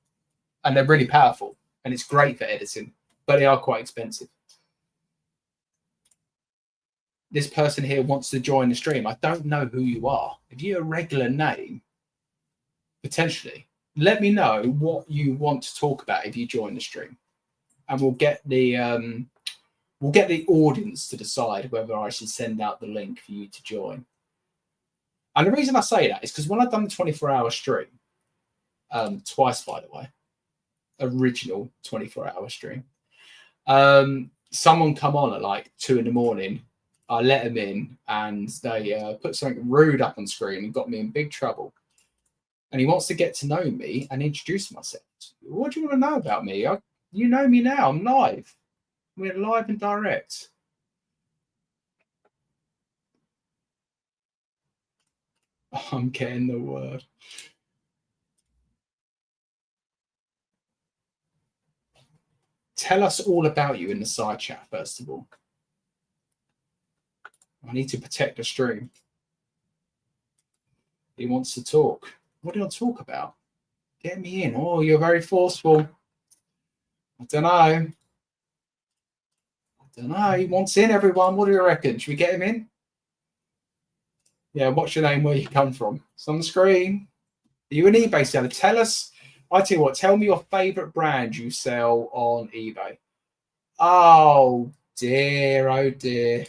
and they're really powerful, and it's great for editing. But they are quite expensive. This person here wants to join the stream. I don't know who you are. If you're a regular name, potentially, let me know what you want to talk about if you join the stream, and we'll get the audience to decide whether I should send out the link for you to join. And the reason I say that is because when I've done the 24-hour stream, twice, by the way, original 24-hour stream, someone come on at like 2 a.m. I let them in, and they put something rude up on screen and got me in big trouble. And he wants to get to know me and introduce myself. What do you want to know about me? You know me now. I'm live. We're live and direct. I'm getting the word. Tell us all about you in the side chat, first of all. I need to protect the stream. He wants to talk. What do you want to talk about? Get me in. Oh, you're very forceful. I don't know. He wants in, everyone. What do you reckon? Should we get him in? Yeah, what's your name? Where you come from? It's on the screen. Are you an eBay seller? Tell us. I tell you what, tell me your favorite brand you sell on eBay. Oh, dear. Oh, dear.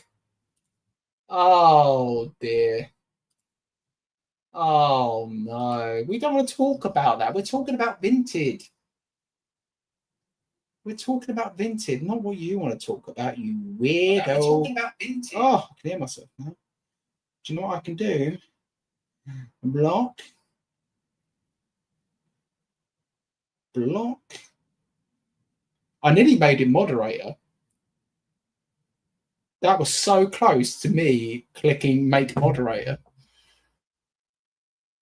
Oh, dear. Oh, no. We don't want to talk about that. We're talking about Vinted. We're talking about Vinted, not what you want to talk about, you weirdo. We're talking about Vinted. Oh, I can hear myself now. Do you know what I can do? Block. I nearly made him moderator. That was so close to me clicking make moderator.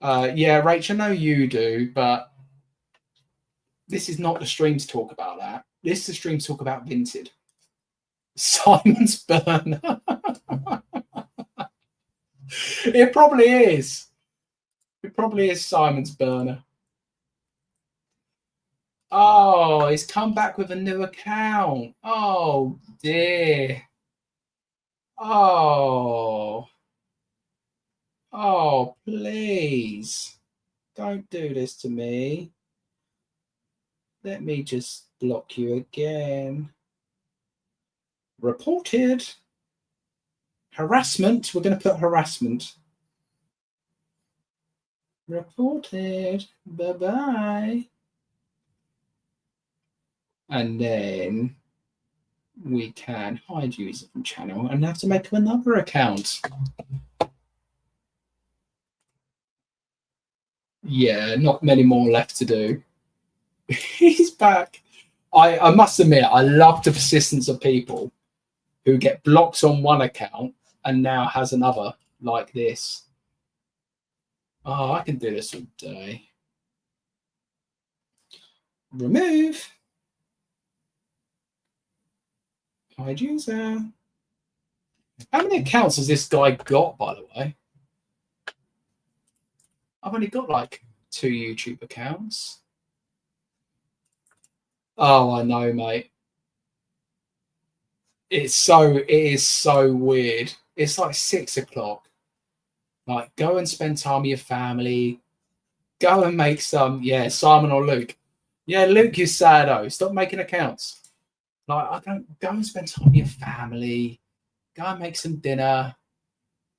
Yeah, Rachel, I know you do, but this is not the stream to talk about that. This is the stream to talk about Vinted. Simon's burner. It probably is. It probably is Simon's burner. Oh, he's come back with a new account. Oh, dear. Oh, please. Don't do this to me. Let me just block you again. Reported. Harassment. We're going to put harassment. Reported. Bye-bye. And then we can hide user from channel and have to make another account. Yeah, not many more left to do. He's back. I must admit, I love the persistence of people who get blocks on one account and now has another like this. Oh, I can do this all day. Remove. Hide user. How many accounts has this guy got, by the way? I've only got like 2 YouTube accounts. Oh, I know, mate. It is so weird. It's like 6 o'clock. Like, go and spend time with your family. Go and make some, Simon or Luke. Yeah, Luke is saddo. Stop making accounts. Like, I don't go and spend time with your family. Go and make some dinner.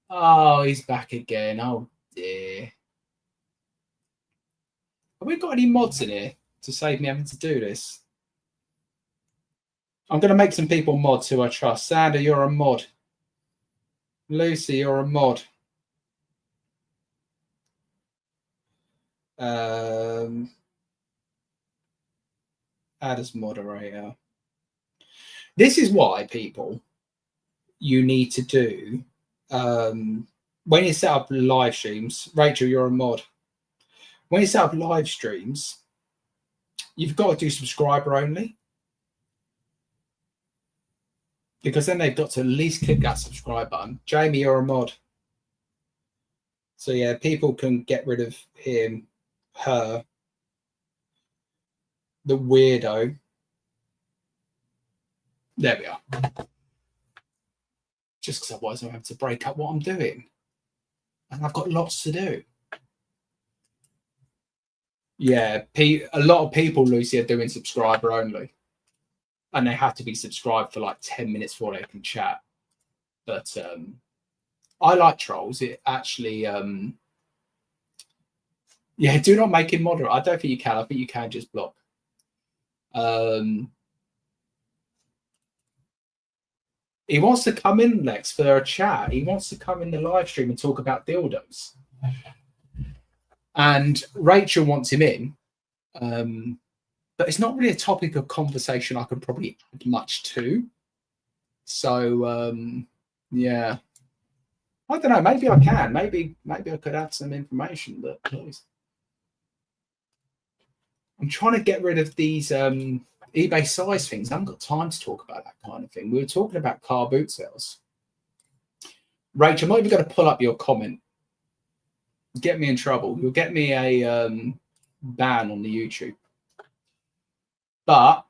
Oh, he's back again. Oh dear. Have we got any mods in here to save me having to do this? I'm going to make some people mods who I trust. Sander, you're a mod. Lucy, you're a mod. Add as moderator. This is why, people, you need to do when you set up live streams. Rachel, you're a mod. When you set up live streams, you've got to do subscriber only, because then they've got to at least click that subscribe button. Jamie, you're a mod. So yeah, people can get rid of him, her, the weirdo. There we are. Just because otherwise I'm having to break up what I'm doing. And I've got lots to do. Yeah, a lot of people, Lucy, are doing subscriber only. And they have to be subscribed for like 10 minutes before they can chat. But I like trolls. It actually, do not make him moderate. I don't think you can. I think you can just block. He wants to come in, Lex, for a chat. He wants to come in the live stream and talk about dildos. And Rachel wants him in. But it's not really a topic of conversation I could probably add much to. So, yeah. I don't know. Maybe I can. Maybe I could add some information. But please. I'm trying to get rid of these eBay size things. I haven't got time to talk about that kind of thing. We were talking about car boot sales. Rachel, might be got to pull up your comment. Get me in trouble. You'll get me a ban on the YouTube. But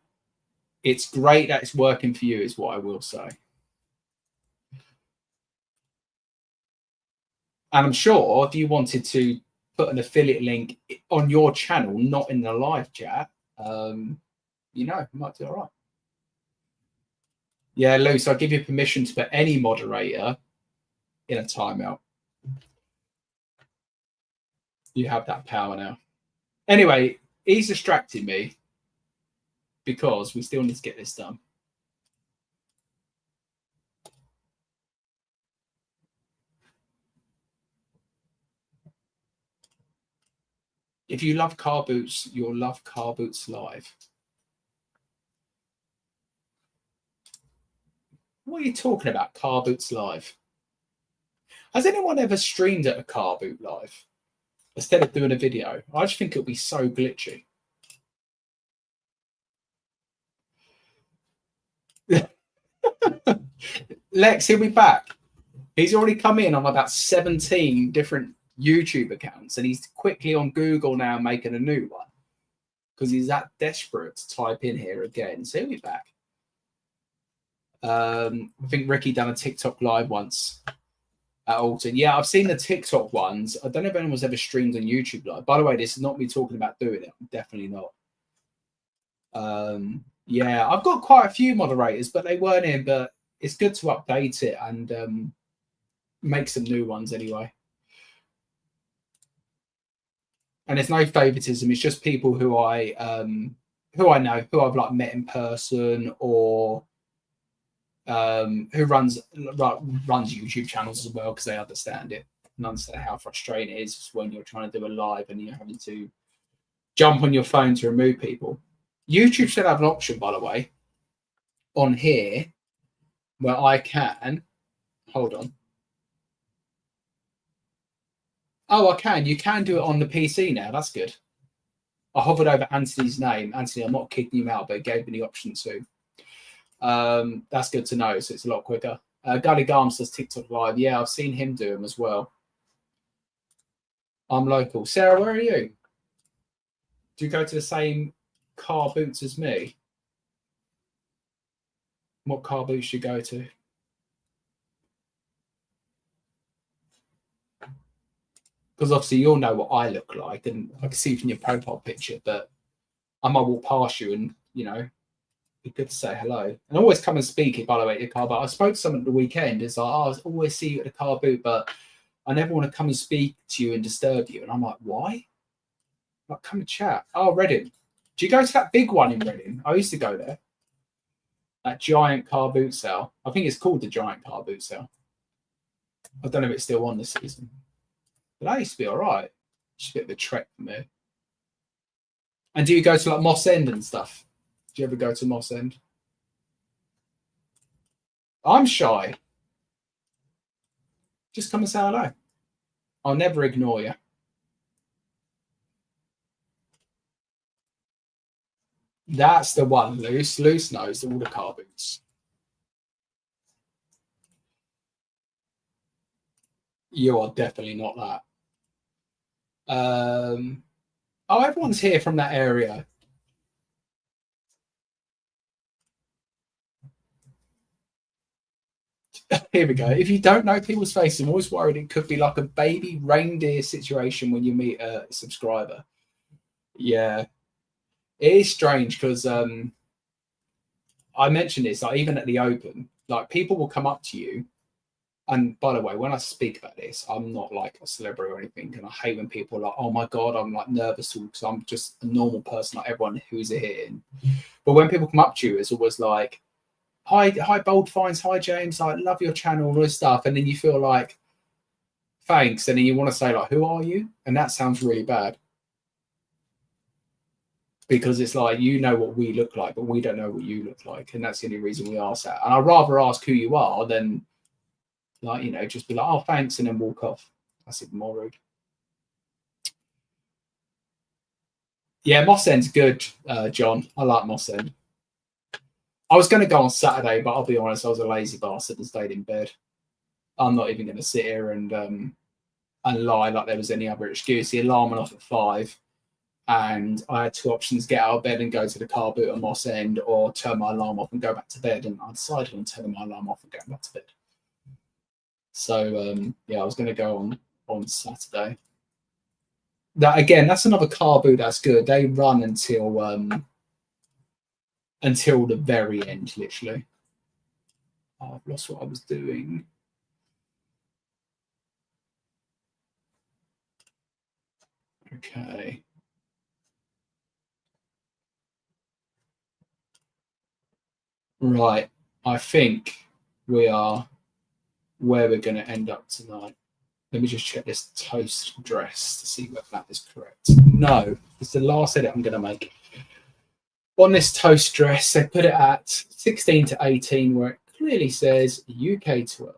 it's great that it's working for you, is what I will say. And I'm sure if you wanted to put an affiliate link on your channel, not in the live chat, you might do all right. Yeah, Luce, I'll give you permission to put any moderator in a timeout. You have that power now. Anyway, he's distracting me because we still need to get this done. If you love car boots, you'll love Car Boots Live. What are you talking about, Car Boots Live? Has anyone ever streamed at a car boot live instead of doing a video? I just think it'll be so glitchy. Lex, he'll be back. He's already come in on about 17 different YouTube accounts, and he's quickly on Google now making a new one because he's that desperate to type in here again. So he'll be back. I think Ricky done a TikTok live once at Alton. Yeah, I've seen the TikTok ones. I don't know if anyone's ever streamed on YouTube live. By the way, this is not me talking about doing it. I'm definitely not. Yeah, I've got quite a few moderators, but they weren't in. But it's good to update it and make some new ones anyway. And there's no favoritism. It's just people who I know, who I've like met in person, or who runs YouTube channels as well, because they understand it and understand how frustrating it is when you're trying to do a live and you're having to jump on your phone to remove people. YouTube should have an option, by the way, on here where I can hold on. Oh, I can. You can do it on the PC now. That's good. I hovered over Anthony's name. Anthony, I'm not kicking him out, but it gave me the option to. That's good to know. So it's a lot quicker. Gully Garms does TikTok live. Yeah, I've seen him do them as well. I'm local. Sarah, where are you? Do you go to the same car boots as me? What car boots do you go to? Because obviously you'll know what I look like, and I can see from your profile picture, but I might walk past you and, you know, be good to say hello. And always come and speak it, by the way, at your car boot. I spoke to someone at the weekend. It's like, oh, I always see you at the car boot, but I never want to come and speak to you and disturb you. And I'm like, why? Like, come and chat. Oh, Reading. Do you go to that big one in Reading? I used to go there. That giant car boot sale. I think it's called the giant car boot sale. I don't know if it's still on this season. But that used to be all right. Just a bit of a trek from there. And do you go to like Moss End and stuff? Do you ever go to Moss End? I'm shy. Just come and say hello. I'll never ignore you. That's the one, Loose. Loose knows all the car boots. You are definitely not that. Oh, everyone's here from that area. Here we go. If you don't know people's faces, I'm always worried it could be like a baby reindeer situation when you meet a subscriber. Yeah. It is strange because I mentioned this, like even at the Open, like people will come up to you. And by the way, when I speak about this, I'm not like a celebrity or anything. And I hate when people are like, oh my God, I'm like nervous because I'm just a normal person like everyone who's here. But when people come up to you, it's always like, hi, Bold Finds, hi, James, I love your channel, all this stuff. And then you feel like, thanks. And then you want to say like, who are you? And that sounds really bad. Because it's like, you know what we look like, but we don't know what you look like. And that's the only reason we ask that. And I'd rather ask who you are than, like, you know, just be like, oh, thanks, and then walk off. That's even more rude. Yeah, Moss End's good, John. I like Moss End. I was going to go on Saturday, but I'll be honest, I was a lazy bastard and stayed in bed. I'm not even going to sit here and lie like there was any other excuse. The alarm went off at 5, and I had two options: get out of bed and go to the car boot at Moss End, or turn my alarm off and go back to bed. And I decided on turning my alarm off and going back to bed. So yeah, I was going to go on Saturday. That again, that's another car boot that's good. They run until the very end, literally. Oh, I've lost what I was doing. Okay. Right. I think we are where we're going to end up tonight. Let me just check this toast dress to see whether that is correct. No, it's the last edit I'm going to make. On this toast dress, they put it at 16 to 18, where it clearly says UK 12.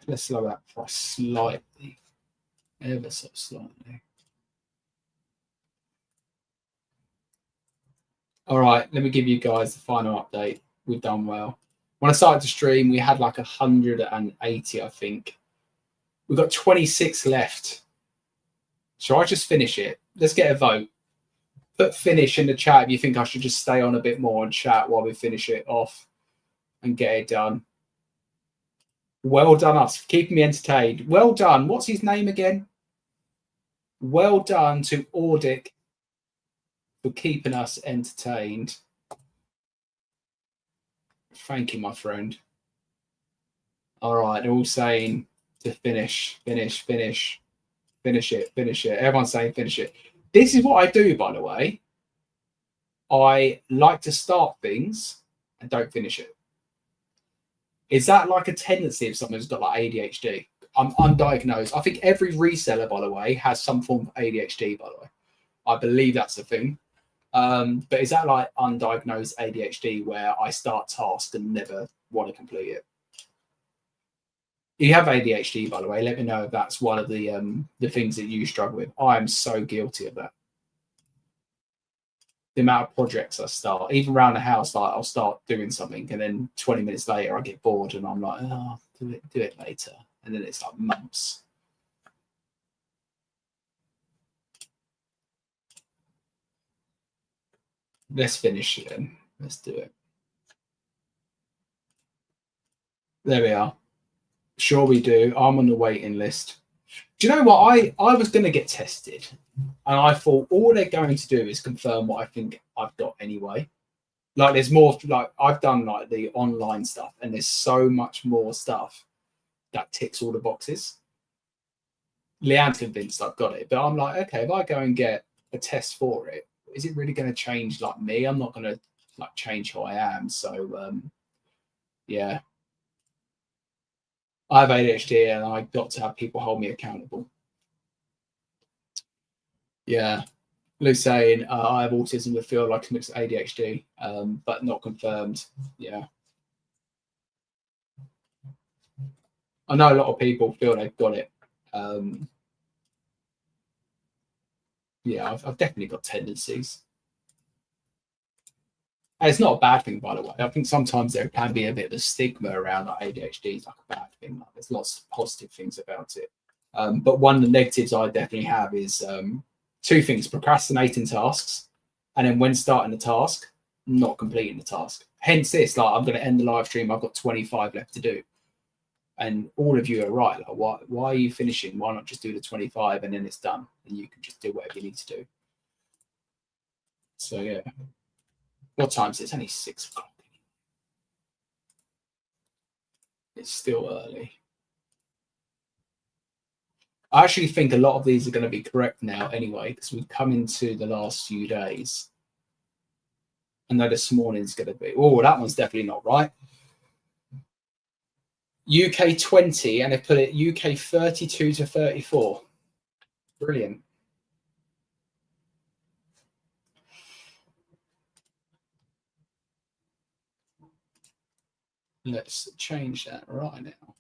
Let's lower that price slightly, ever so slightly. All right, let me give you guys the final update. We've done well. When I started to stream, we had like 180, I think. We've got 26 left. Shall I just finish it? Let's get a vote. Put finish in the chat if you think I should just stay on a bit more and chat while we finish it off and get it done. Well done, us, keeping me entertained. Well done. What's his name again? Well done to Audic. for keeping us entertained. Thank you, my friend. All right, they're all saying to finish it. Everyone's saying finish it. This is what I do, by the way. I like to start things and don't finish it. Is that like a tendency if someone's got like ADHD? I'm undiagnosed. I think every reseller, by the way, has some form of ADHD, by the way. I believe that's a thing. But is that like undiagnosed ADHD where I start tasks and never want to complete it? You have ADHD, by the way. Let me know if that's one of the things that you struggle with. I am so guilty of that. The amount of projects I start, even around the house, like I'll start doing something, and then 20 minutes later I get bored, and I'm like, oh, do it later, and then it's like months. Let's finish it then. Let's do it. There we are. Sure, we do. I'm on the waiting list. Do you know what? I was going to get tested, and I thought all they're going to do is confirm what I think I've got anyway. Like there's more, like I've done like the online stuff, and there's so much more stuff that ticks all the boxes. Leanne's convinced I've got it, but I'm like, okay, if I go and get a test for it, is it really going to change like me? I'm not going to like change who I am. So yeah. I have ADHD and I got to have people hold me accountable. Yeah. Lou's saying I have autism with feel like mixed ADHD, but not confirmed. Yeah. I know a lot of people feel they've got it. Yeah, I've definitely got tendencies. And it's not a bad thing, by the way. I think sometimes there can be a bit of a stigma around like ADHD is like a bad thing. Like, there's lots of positive things about it. But one of the negatives I definitely have is two things: procrastinating tasks, and then when starting the task, not completing the task. Hence this, like I'm going to end the live stream. I've got 25 left to do. And all of you are right. Like, why are you finishing? Why not just do the 25 and then it's done? And you can just do whatever you need to do. So, yeah. What time is it? It's only 6 o'clock. It's still early. I actually think a lot of these are going to be correct now anyway, because we've come into the last few days. I know this morning's going to be, oh, that one's definitely not right. UK 20, and they put it UK 32 to 34. Brilliant. Let's change that right now.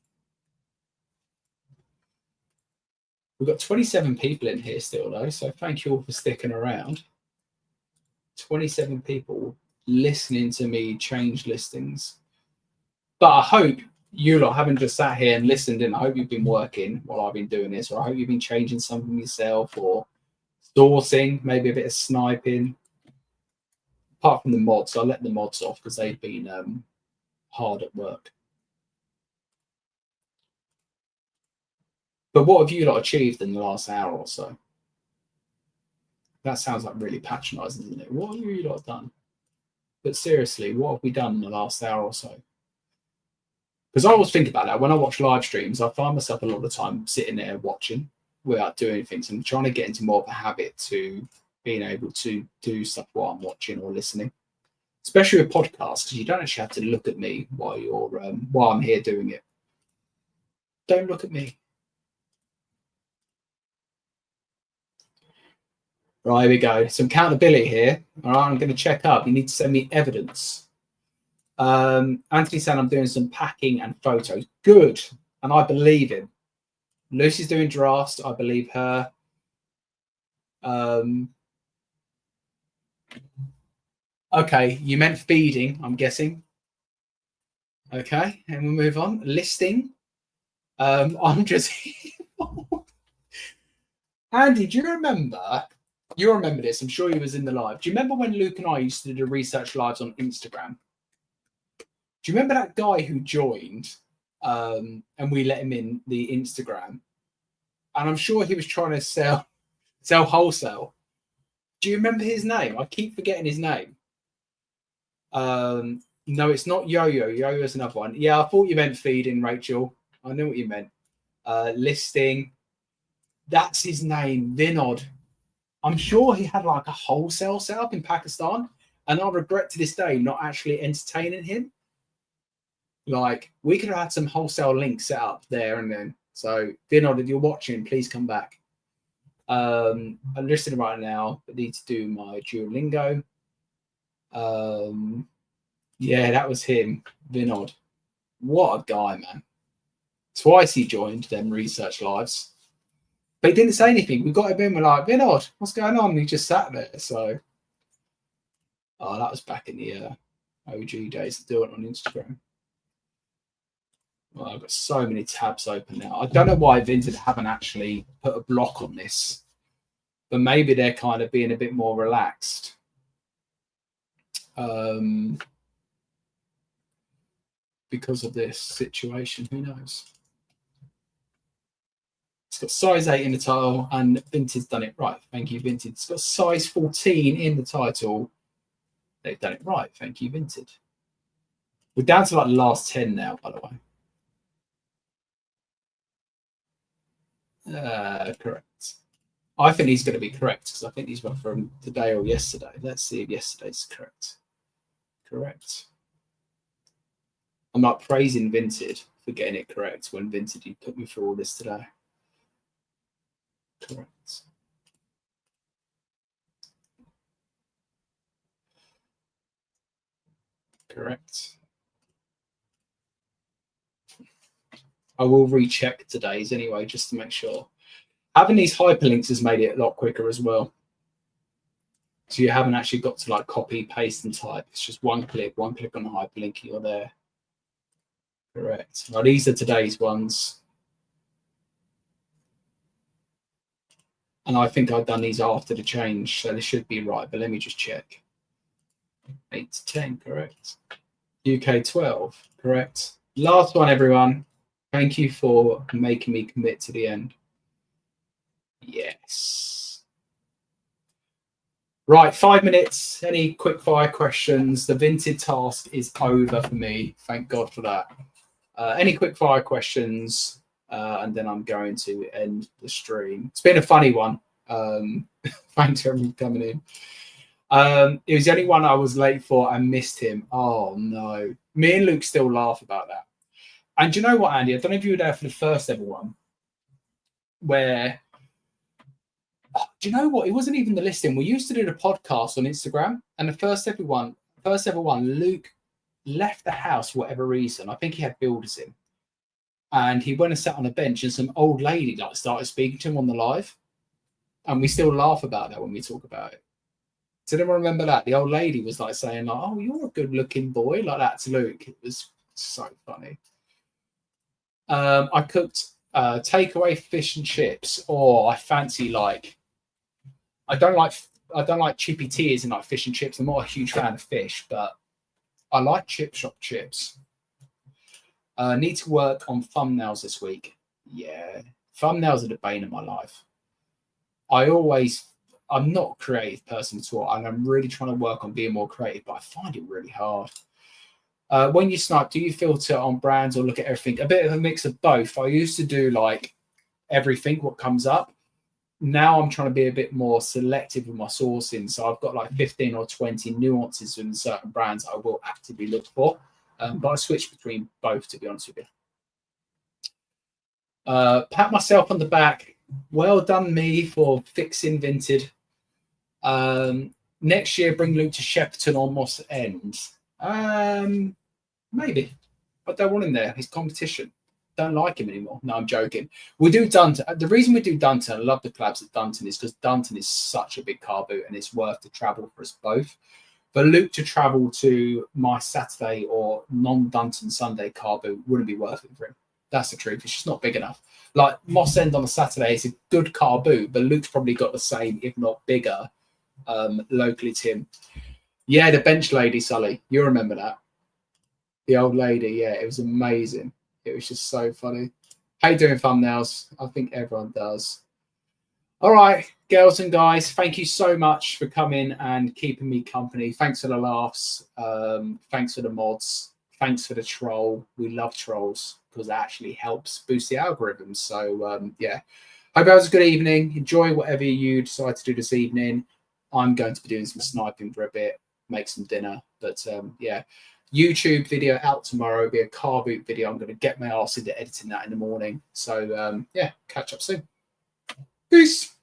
We've got 27 people in here still, though, so thank you all for sticking around. 27 people listening to me change listings. But I hope you lot haven't just sat here and listened, and I hope you've been working while I've been doing this, or I hope you've been changing something yourself, or sourcing, maybe a bit of sniping. Apart from the mods, I let the mods off because they've been hard at work. But what have you lot achieved in the last hour or so? That sounds like really patronising, doesn't it? What have you lot done? But seriously, what have we done in the last hour or so? Because I always think about that. When I watch live streams, I find myself a lot of the time sitting there watching without doing things and trying to get into more of a habit to being able to do stuff while I'm watching or listening. Especially with podcasts, because you don't actually have to look at me while you're while I'm here doing it. Don't look at me. Right, here we go. Some accountability here. All right, I'm going to check up. You need to send me evidence. Anthony said I'm doing some packing and photos. Good. And I believe him. Lucy's doing drafts. I believe her. Okay, you meant feeding, I'm guessing. Okay, and we'll move on. Listing. I'm just... Andy, do you remember... You'll remember this. I'm sure you was in the live. Do you remember when Luke and I used to do research lives on Instagram? Do you remember that guy who joined and we let him in the Instagram? And I'm sure he was trying to sell wholesale. Do you remember his name? I keep forgetting his name. No, it's not Yo-Yo. Yo-Yo's another one. Yeah, I thought you meant feeding, Rachel. I knew what you meant. Listing. That's his name, Vinod. I'm sure he had like a wholesale setup in Pakistan, and I regret to this day not actually entertaining him. Like, we could have had some wholesale links set up there and then. So, Vinod, if you're watching, please come back. I'm listening right now, but need to do my Duolingo. Yeah, that was him, Vinod. What a guy, man. Twice he joined them research lives. But he didn't say anything. We got him in, we're like, Vinod, what's going on? And he just sat there. So, that was back in the OG days to do it on Instagram. Well, I've got so many tabs open now. I don't know why Vinted haven't actually put a block on this, but maybe they're kind of being a bit more relaxed. Because of this situation, who knows? It's got size 8 in the title, and Vinted's done it right. Thank you, Vinted. It's got size 14 in the title. They've done it right. Thank you, Vinted. We're down to like the last 10 now, by the way. Correct. I think he's going to be correct because I think these were from today or yesterday. Let's see if yesterday's correct. Correct. I'm not praising Vinted for getting it correct when Vinted you put me through all this today. Correct. Correct. I will recheck today's anyway, just to make sure. Having these hyperlinks has made it a lot quicker as well. So you haven't actually got to like copy, paste, and type. It's just one click on the hyperlink, you're there. Correct. Now these are today's ones. And I think I've done these after the change, so they should be right, but let me just check. 8 to 10, correct. UK 12, correct. Last one, everyone. Thank you for making me commit to the end. Yes. Right, 5 minutes. Any quick fire questions? The Vinted task is over for me. Thank God for that. Any quick fire questions? And then I'm going to end the stream. It's been a funny one. Thanks everyone for coming in. It was the only one I was late for and missed him. Oh no. Me and Luke still laugh about that. And do you know what, Andy? I don't know if you were there for the first ever one. Where do you know what? It wasn't even the listing. We used to do the podcast on Instagram, and the first ever one, Luke left the house for whatever reason. I think he had builders in. And he went and sat on a bench, and some old lady like started speaking to him on the live. And we still laugh about that when we talk about it. Does anyone remember that? The old lady was like saying, like, "Oh, you're a good-looking boy," like that to Luke. It was so funny. I cooked takeaway fish and chips, or I fancy like I don't like chippy tears and like fish and chips. I'm not a huge fan of fish, but I like chip shop chips. Need to work on thumbnails this week. Yeah, thumbnails are the bane of my life. I'm not a creative person at all, and I'm really trying to work on being more creative, but I find it really hard. When you snipe, do you filter on brands or look at everything? A bit of a mix of both. I used to do like everything, what comes up. Now I'm trying to be a bit more selective with my sourcing. So I've got like 15 or 20 nuances in certain brands I will actively look for. But I switch between both, to be honest with you. Pat myself on the back. Well done, me, for fixing Vinted. Next year, bring Luke to Shepperton or Moss End. Maybe. I don't want him there. He's competition. Don't like him anymore. No, I'm joking. We do Dunton. The reason we do Dunton, I love the collabs at Dunton, is because Dunton is such a big car boot and it's worth the travel for us both. For Luke to travel to my Saturday or non-Dunton Sunday car boot wouldn't be worth it for him. That's the truth. It's just not big enough. Like Moss End on a Saturday is a good car boot, but Luke's probably got the same, if not bigger, locally to him. Yeah, the bench lady, Sully. You remember that? The old lady. Yeah, it was amazing. It was just so funny. How you doing, thumbnails? I think everyone does. All right. girls and guys, thank you so much for coming and keeping me company. Thanks for the laughs. Thanks for the mods. Thanks for the troll. We love trolls because that actually helps boost the algorithms. So yeah, hope that was a good evening. Enjoy whatever you decide to do this evening. I'm going to be doing some sniping for a bit, make some dinner. But yeah, YouTube video out tomorrow. It'll be a car boot video. I'm going to get my ass into editing that in the morning. So yeah, catch up soon. Peace.